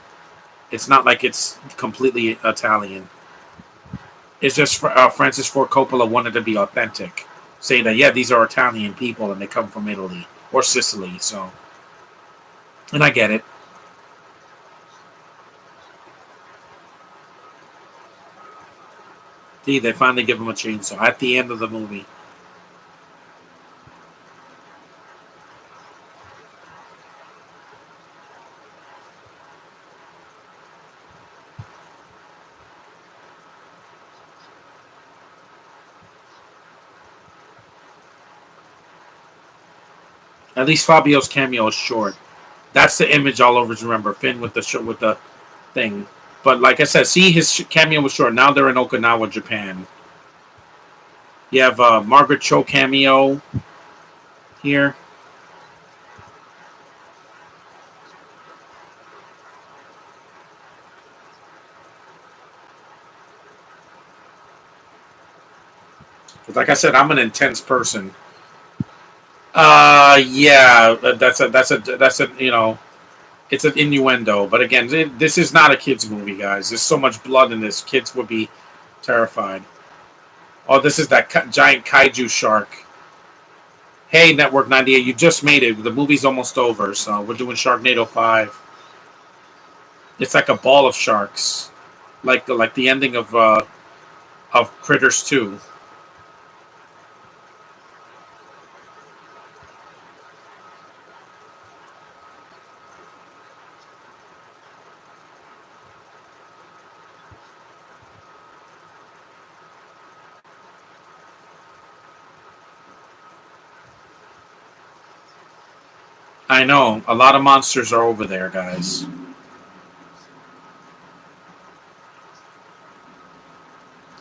it's not like it's completely Italian. It's just Francis Ford Coppola wanted to be authentic, say that yeah, these are Italian people and they come from Italy or Sicily. So, and I get it. See, they finally give him a chainsaw at the end of the movie. At least Fabio's cameo is short. That's the image I'll always remember. Finn with the thing. But like I said, see his cameo was short. Now they're in Okinawa, Japan. You have Margaret Cho cameo here. Like I said, I'm an intense person. Yeah, that's a it's an innuendo. But again, this is not a kids movie, guys. There's so much blood in this. Kids would be terrified. Oh, this is that giant kaiju shark. Hey, Network 98, you just made it. The movie's almost over, so we're doing Sharknado 5. It's like a ball of sharks, like the ending of Critters 2. I know a lot of monsters are over there, guys.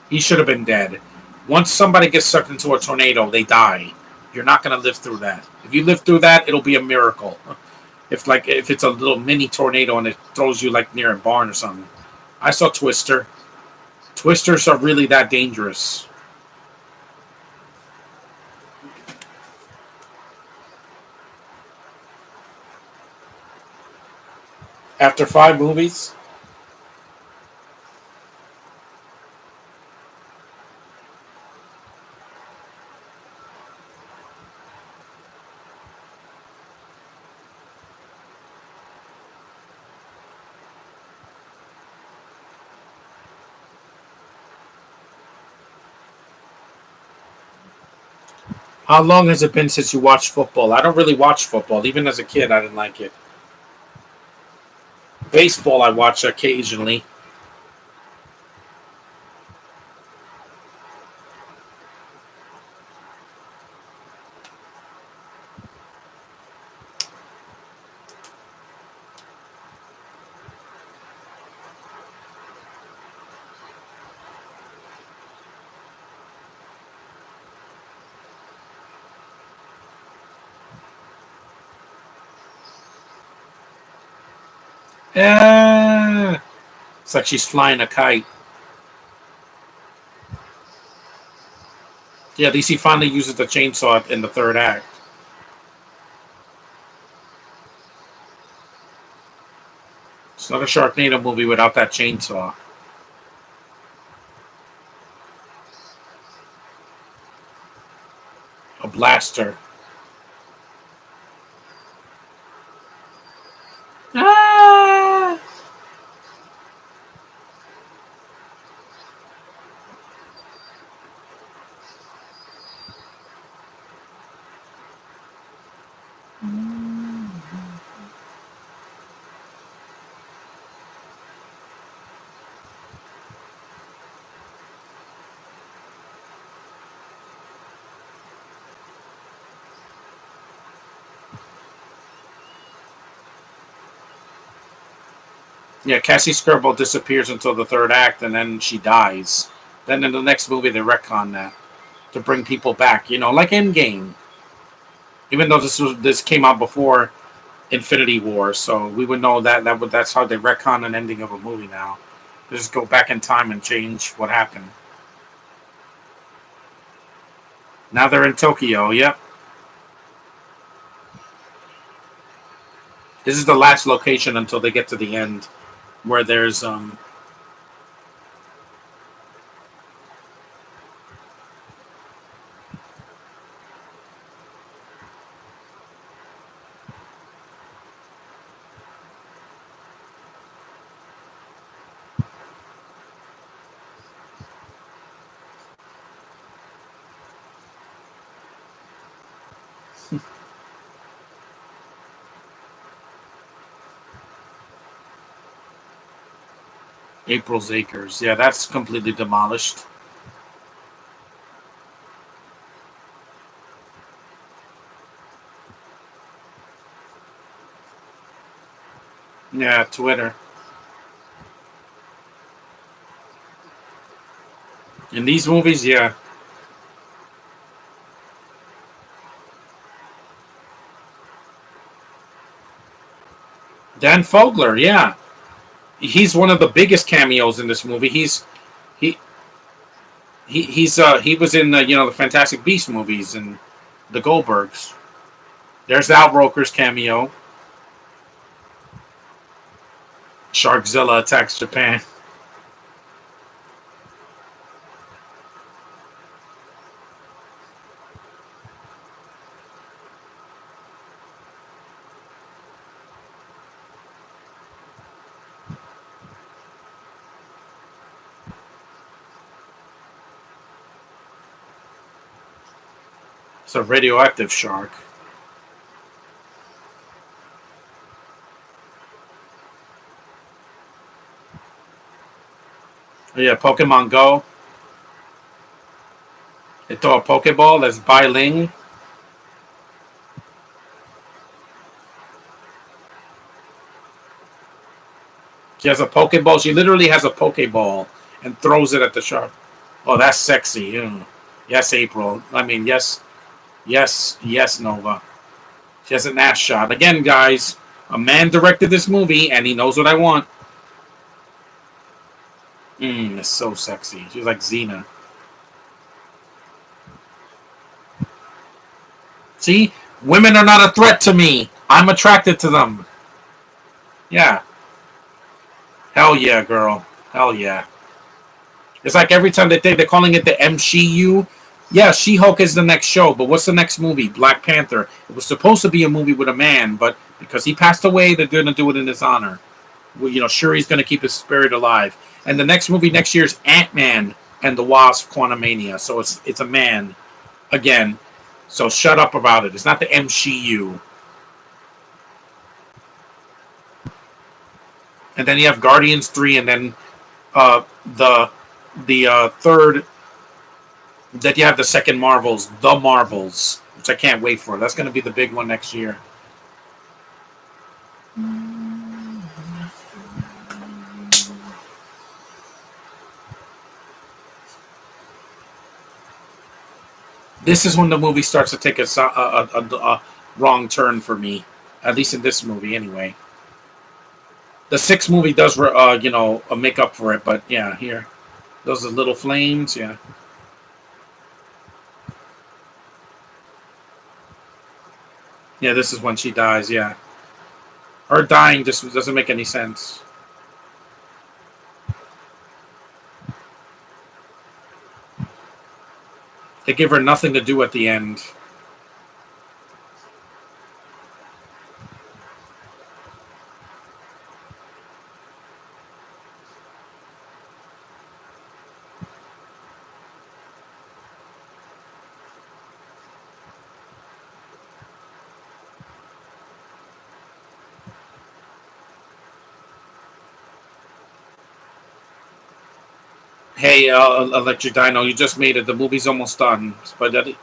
He should have been dead. Once somebody gets sucked into a tornado, they die. You're not going to live through that. If you live through that, it'll be a miracle. If it's a little mini tornado and it throws you like near a barn or something. I saw Twister. Twisters are really that dangerous. After 5 movies, how long has it been since you watched football? I don't really watch football. Even as a kid, I didn't like it. Baseball, I watch occasionally. Yeah, it's like she's flying a kite. Yeah, at least he finally uses the chainsaw in the third act. It's not a Sharknado movie without that chainsaw. A blaster. Ah! Yeah, Cassie Skirbo disappears until the third act, and then she dies. Then in the next movie they retcon that to bring people back. Like Endgame. Even though this came out before Infinity War, so we would know that's how they retcon an ending of a movie now. They just go back in time and change what happened. Now they're in Tokyo. Yep. This is the last location until they get to the end, where there's April's Acres. Yeah, that's completely demolished. Yeah, Twitter. In these movies, yeah. Dan Fogler, yeah. He's one of the biggest cameos in this movie. He he was in the Fantastic Beast movies and the Goldbergs. There's Al Roker's cameo. Sharkzilla attacks Japan. It's a radioactive shark. Yeah, Pokemon Go. They throw a Pokeball that's biling. She has a Pokeball. She literally has a Pokeball and throws it at the shark. Oh, that's sexy. Yes, April. I mean, yes, yes, yes, Nova. She has an ass shot. Again, guys, a man directed this movie and he knows what I want. It's so sexy. She's like Xena. See? Women are not a threat to me. I'm attracted to them. Yeah. Hell yeah, girl. Hell yeah. It's like every time they're calling it the MCU. Yeah, She-Hulk is the next show, but what's the next movie? Black Panther. It was supposed to be a movie with a man, but because he passed away, they're going to do it in his honor. Well, Shuri's going to keep his spirit alive. And the next movie next year is Ant-Man and the Wasp: Quantumania. So it's a man again. So shut up about it. It's not the MCU. And then you have Guardians 3, and then the third that you have the second Marvels, the Marvels, which I can't wait for. That's going to be the big one next year. This is when the movie starts to take a wrong turn for me, at least in this movie, anyway. The sixth movie does, make up for it, but yeah, here, those are little flames, yeah. Yeah, this is when she dies, yeah. Her dying just doesn't make any sense. They give her nothing to do at the end. Hey, Electric Dino, you just made it. The movie's almost done. Spaghetti.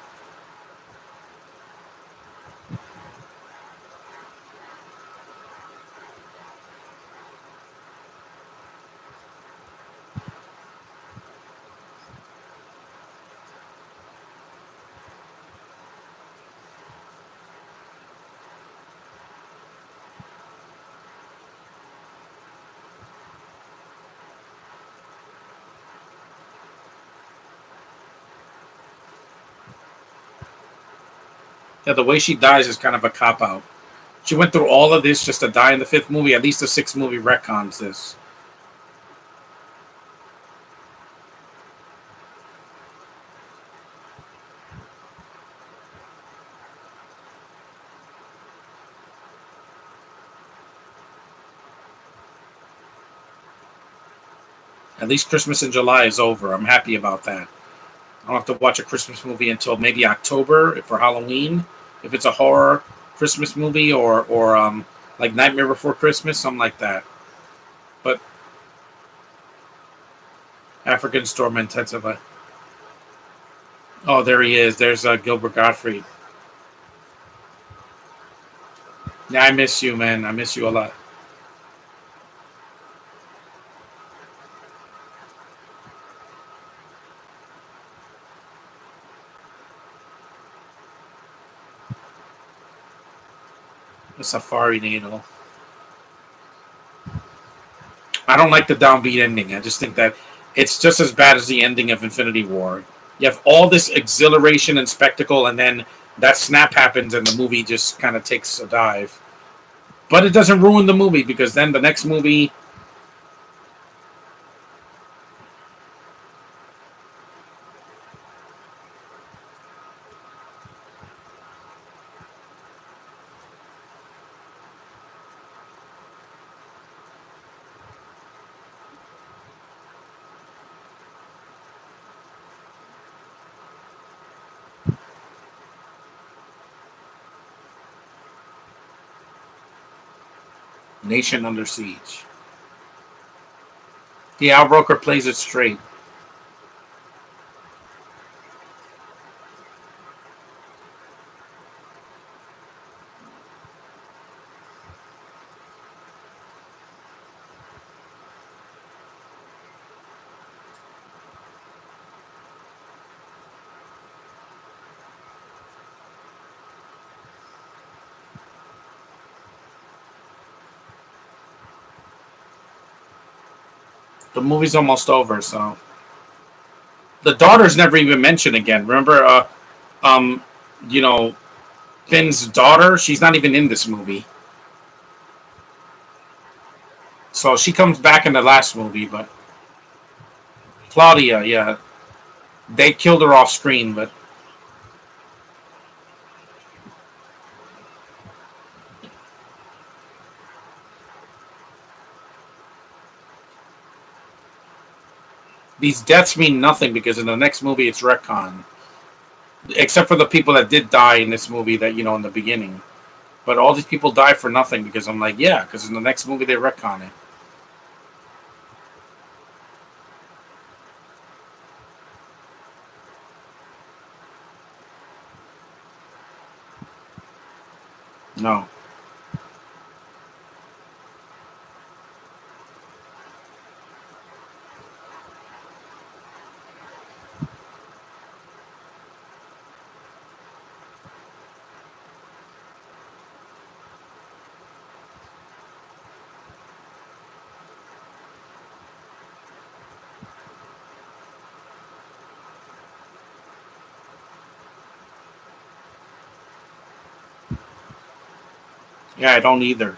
Yeah, the way she dies is kind of a cop out. She went through all of this just to die in the fifth movie. At least the sixth movie retcons this. At least Christmas in July is over. I'm happy about that. I don't have to watch a Christmas movie until maybe October for Halloween. If it's a horror Christmas movie or like Nightmare Before Christmas, something like that. But African Storm Intensify. Oh, there he is. There's Gilbert Gottfried. Yeah, I miss you, man. I miss you a lot. The Safari Needle. I don't like the downbeat ending. I just think that it's just as bad as the ending of Infinity War. You have all this exhilaration and spectacle, and then that snap happens, and the movie just kind of takes a dive. But it doesn't ruin the movie because then the next movie, Nation Under Siege. The Al Roker plays it straight. The movie's almost over, so the daughter's never even mentioned again. Remember, um, you know, Finn's daughter. She's not even in this movie, so she comes back in the last movie. But Claudia, yeah, they killed her off screen, but these deaths mean nothing because in the next movie it's retcon, except for the people that did die in this movie that in the beginning. But all these people die for nothing because I'm like, yeah, because in the next movie they retcon it. No, yeah, I don't either.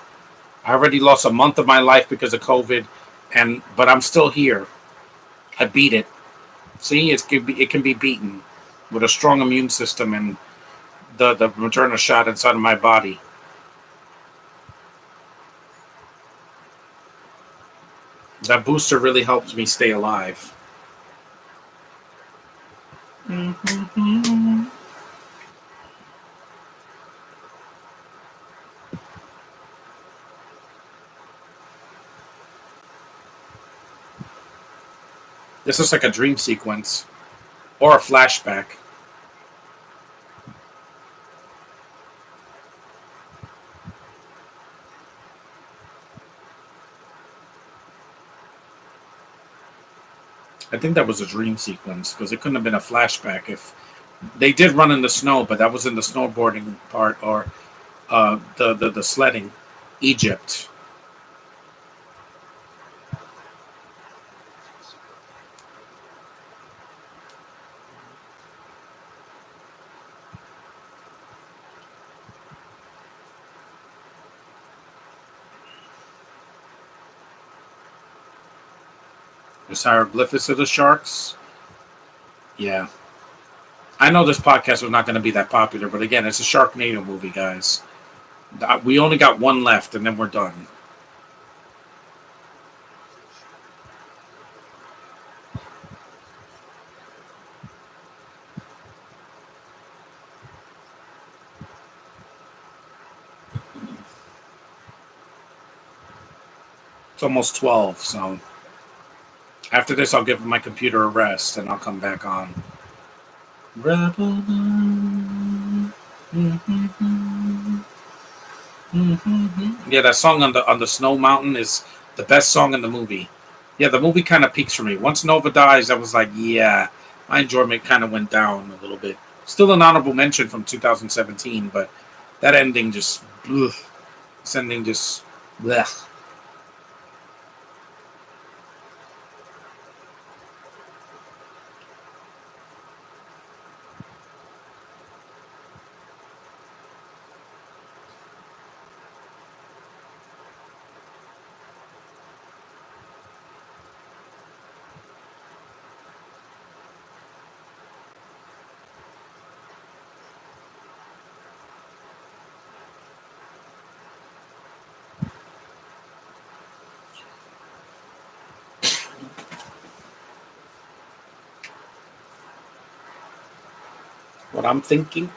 I already lost a month of my life because of COVID, and but I'm still here. I beat it. See, it can be beaten with a strong immune system and the Moderna shot inside of my body. That booster really helps me stay alive. Mm-hmm. This is like a dream sequence or a flashback. I think that was a dream sequence because it couldn't have been a flashback if they did run in the snow, but that was in the snowboarding part or the sledding. Egypt. There's hieroglyphics of the sharks. Yeah. I know this podcast was not going to be that popular, but again, it's a Sharknado movie, guys. We only got one left, and then we're done. It's almost 12, so after this, I'll give my computer a rest, and I'll come back on. Rebel. Yeah, that song on the Snow Mountain is the best song in the movie. Yeah, the movie kind of peaks for me. Once Nova dies, I was like, yeah, my enjoyment kind of went down a little bit. Still an honorable mention from 2017, but that ending just, ugh, this ending just, blech. What I'm thinking.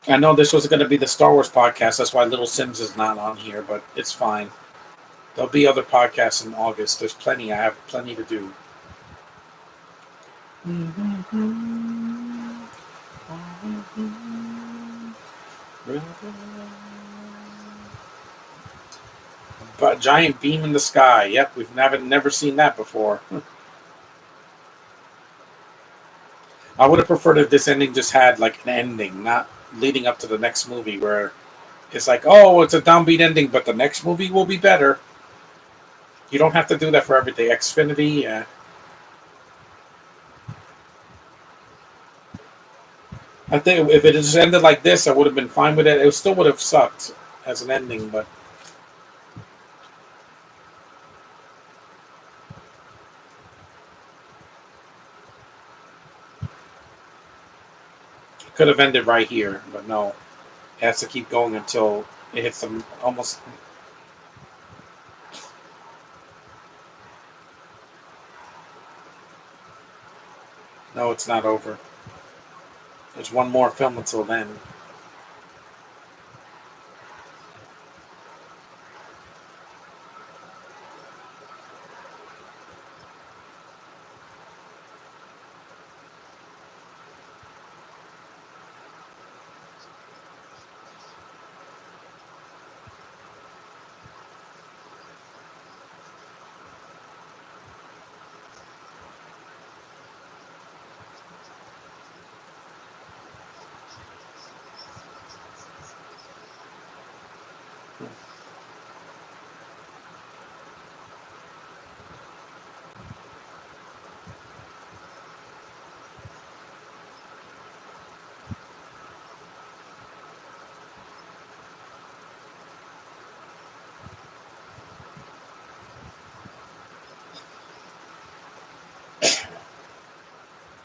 I know this was going to be the Star Wars podcast. That's why Little Sims is not on here, but it's fine. There'll be other podcasts in August. There's plenty. I have plenty to do. But giant beam in the sky. Yep, we've never seen that before. I would have preferred if this ending just had like an ending, not leading up to the next movie where it's like, oh, it's a downbeat ending, but the next movie will be better. You don't have to do that for everything. Xfinity, yeah. I think if it just ended like this, I would have been fine with it. It still would have sucked as an ending, but it could have ended right here. But no, it has to keep going until it hits them almost. No, it's not over. There's one more film until then.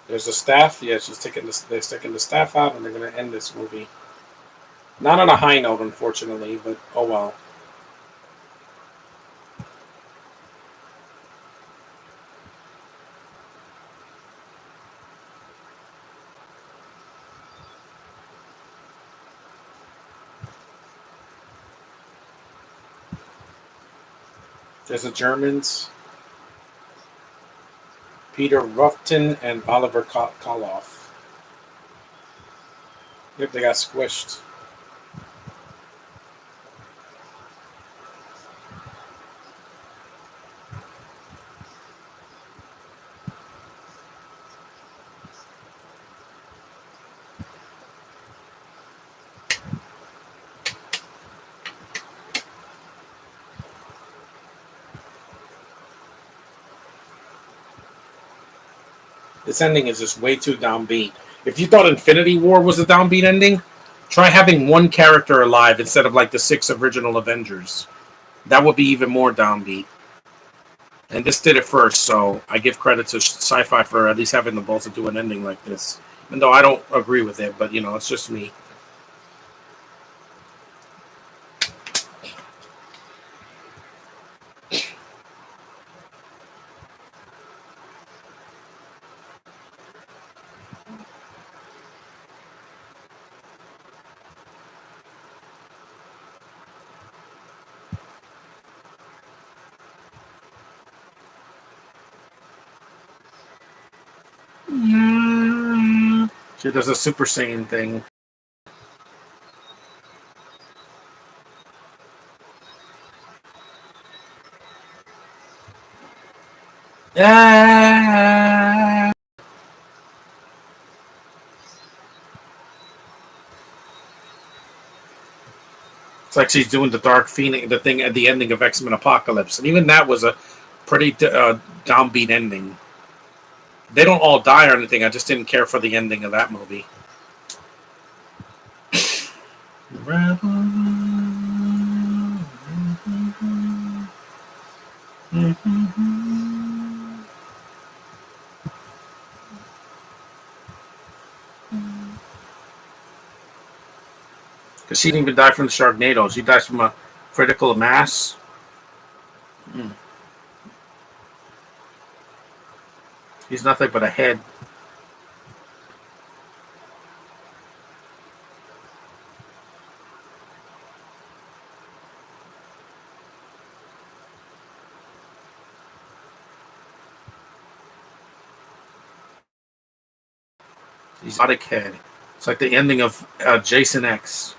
There's a staff. Yeah, they're taking the staff out, and they're going to end this movie. Not on a high note, unfortunately, but oh well. There's the Germans, Peter Ruffton and Oliver Koloff. Yep, they got squished. This ending is just way too downbeat. If you thought Infinity War was a downbeat ending, try having one character alive instead of like the 6 original Avengers. That would be even more downbeat. And this did it first, so I give credit to Sci-Fi for at least having the balls to do an ending like this. Even though I don't agree with it, but it's just me. She does a Super Saiyan thing. Ah! It's like she's doing the Dark Phoenix, the thing at the ending of X-Men Apocalypse, and even that was a pretty downbeat ending. They don't all die or anything. I just didn't care for the ending of that movie. Because she didn't even die from the Sharknado. She dies from a critical mass. He's nothing but a head. He's not a head. It's like the ending of Jason X.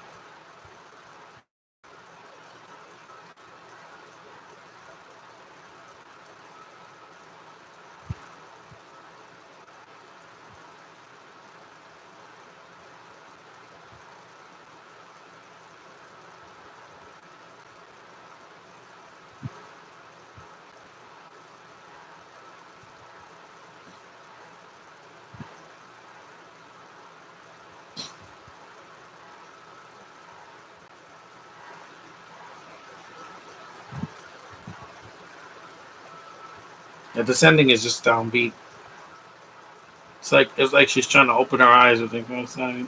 Yeah, this ending is just downbeat. It's like she's trying to open her eyes or something.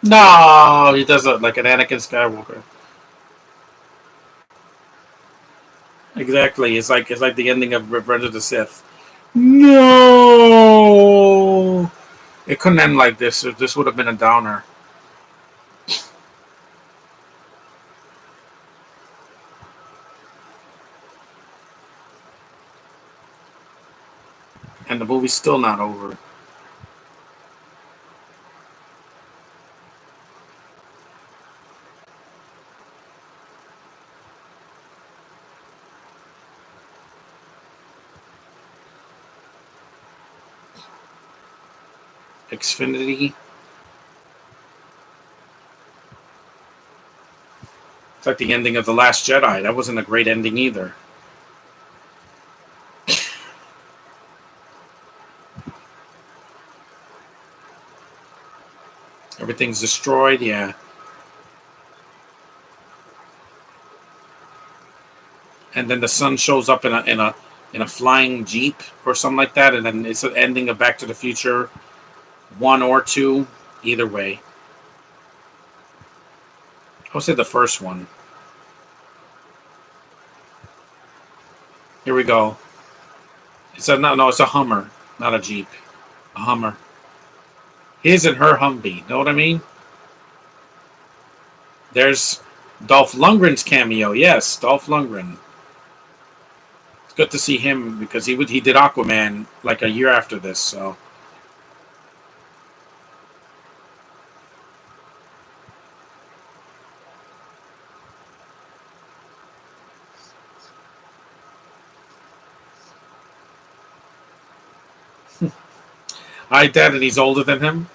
No, he does it like an Anakin Skywalker. Exactly. It's like the ending of Revenge of the Sith. No, it couldn't end like this. This would have been a downer. And the movie's still not over. Xfinity. It's like the ending of The Last Jedi. That wasn't a great ending either. Everything's destroyed. Yeah. And then the sun shows up in a flying jeep or something like that, and then it's an ending of Back to the Future 1 or 2, either way. I would say the first one. Here we go. It's a Hummer, not a Jeep. A Hummer. His and her Humvee. Know what I mean? There's Dolph Lundgren's cameo. Yes, Dolph Lundgren. It's good to see him because he did Aquaman like a year after this. So I dad, and he's older than him.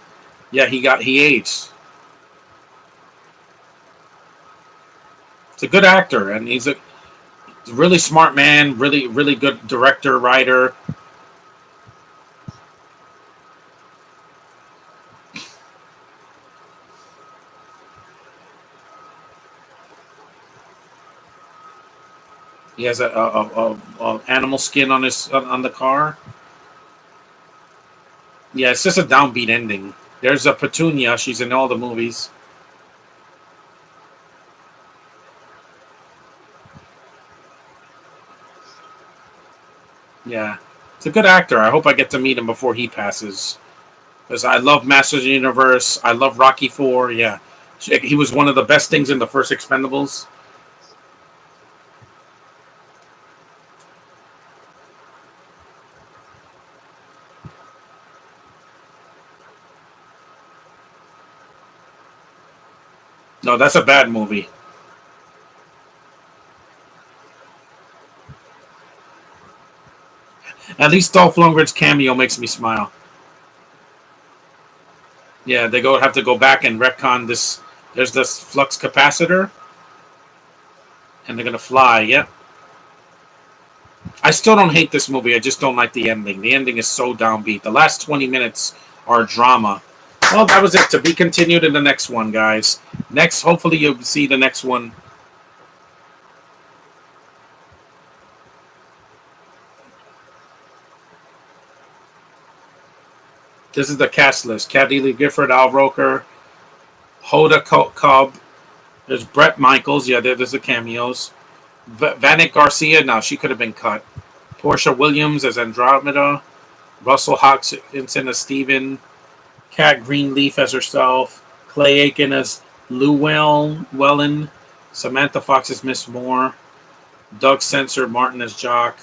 Yeah, he aged. It's a good actor, and Really smart man, really, really good director, writer. He has a animal skin on his on the car. Yeah, it's just a downbeat ending. There's a Petunia. She's in all the movies. Yeah, it's a good actor. I hope I get to meet him before he passes. Because I love Masters of the Universe. I love Rocky Four. Yeah, he was one of the best things in the first Expendables. No, that's a bad movie. At least Dolph Lundgren's cameo makes me smile. Yeah, they have to go back and retcon this. There's this flux capacitor, and they're gonna fly. Yep. I still don't hate this movie. I just don't like the ending. The ending is so downbeat. The last 20 minutes are drama. Well, that was it. To be continued in the next one, guys. Next, hopefully, you'll see the next one. This is the cast list: Kathy Lee Gifford, Al Roker, Hoda Cobb. There's Brett Michaels. Yeah, there's the cameos. Vanek Garcia. No, she could have been cut. Portia Williams as Andromeda. Russell Hodgkinson as Steven. Kat Greenleaf as herself. Clay Aiken as Llewellyn. Samantha Fox as Miss Moore. Doug Sensor Martin as Jock.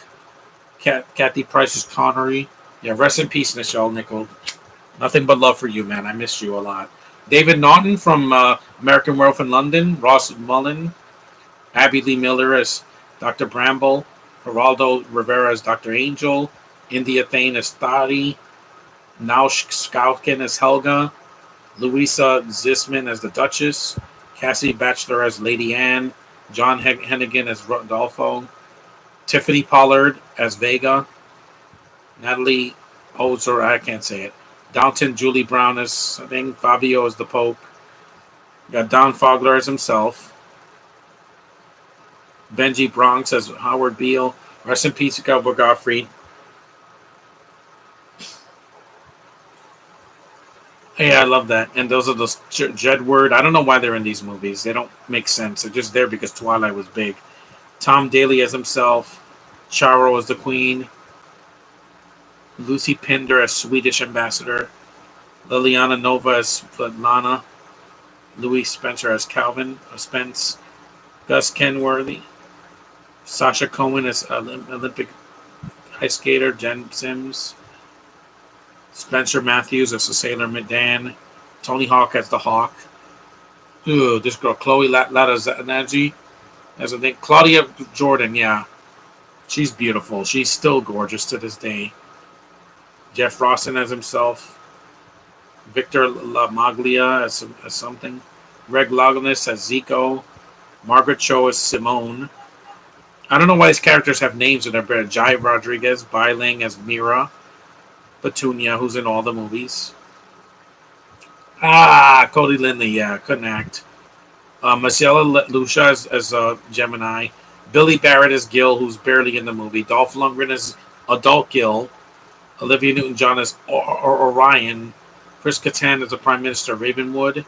Kathy Price as Connery. Yeah, rest in peace, Nichelle Nichol. Nothing but love for you, man. I missed you a lot. David Naughton from American Werewolf in London. Ross Mullen. Abby Lee Miller as Dr. Bramble. Geraldo Rivera as Dr. Angel. India Thane as Thadi. Naush Skalkin as Helga. Louisa Zisman as the Duchess. Cassie Batchelor as Lady Anne. John Hennigan as Rodolfo. Tiffany Pollard as Vega. Natalie Ozer, I can't say it. Downton Julie Brown as I think Fabio as the Pope. You got Don Fogler as himself. Benji Bronx as Howard Beale. Rest in peace, Gilbert Gottfried. Yeah, I love that. And those are those Jedward. I don't know why they're in these movies. They don't make sense. They're just there because Twilight was big. Tom Daly as himself. Charo as the Queen. Lucy Pinder as Swedish ambassador. Liliana Nova as Svetlana. Louis Spencer as Calvin Spence. Gus Kenworthy. Sasha Cohen as Olympic ice skater. Jen Sims. Spencer Matthews as the Sailor Dan. Tony Hawk as the Hawk. Ooh, this girl, Chloe Latazanazi as I think Claudia Jordan, yeah. She's beautiful. She's still gorgeous to this day. Jeff Rawson as himself. Victor LaMaglia as something. Greg Louganis as Zico. Margaret Cho as Simone. I don't know why these characters have names in their bed. Jai Rodriguez, Bai Ling as Mira. Petunia, who's in all the movies. Cody Lindley, yeah, couldn't act. Marcella Lucia as Gemini. Billy Barrett as Gil, who's barely in the movie. Dolph Lundgren as Adult Gil. Olivia Newton-John as Orion. Chris Kattan as the Prime Minister of Ravenwood.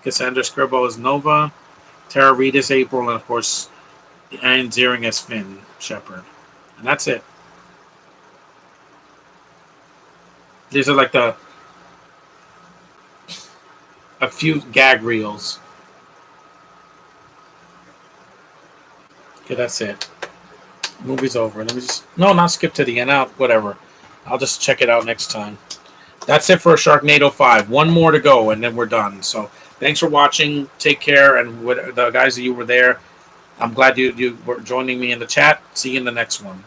Cassandra Scribo as Nova. Tara Reid as April. And, of course, Ian Ziering as Finn Shepard. And that's it. These are like a few gag reels. Okay, that's it. Movie's over. Let me just not skip to the end. Out, whatever. I'll just check it out next time. That's it for Sharknado 5. One more to go, and then we're done. So thanks for watching. Take care, and the guys that you were there, I'm glad you were joining me in the chat. See you in the next one.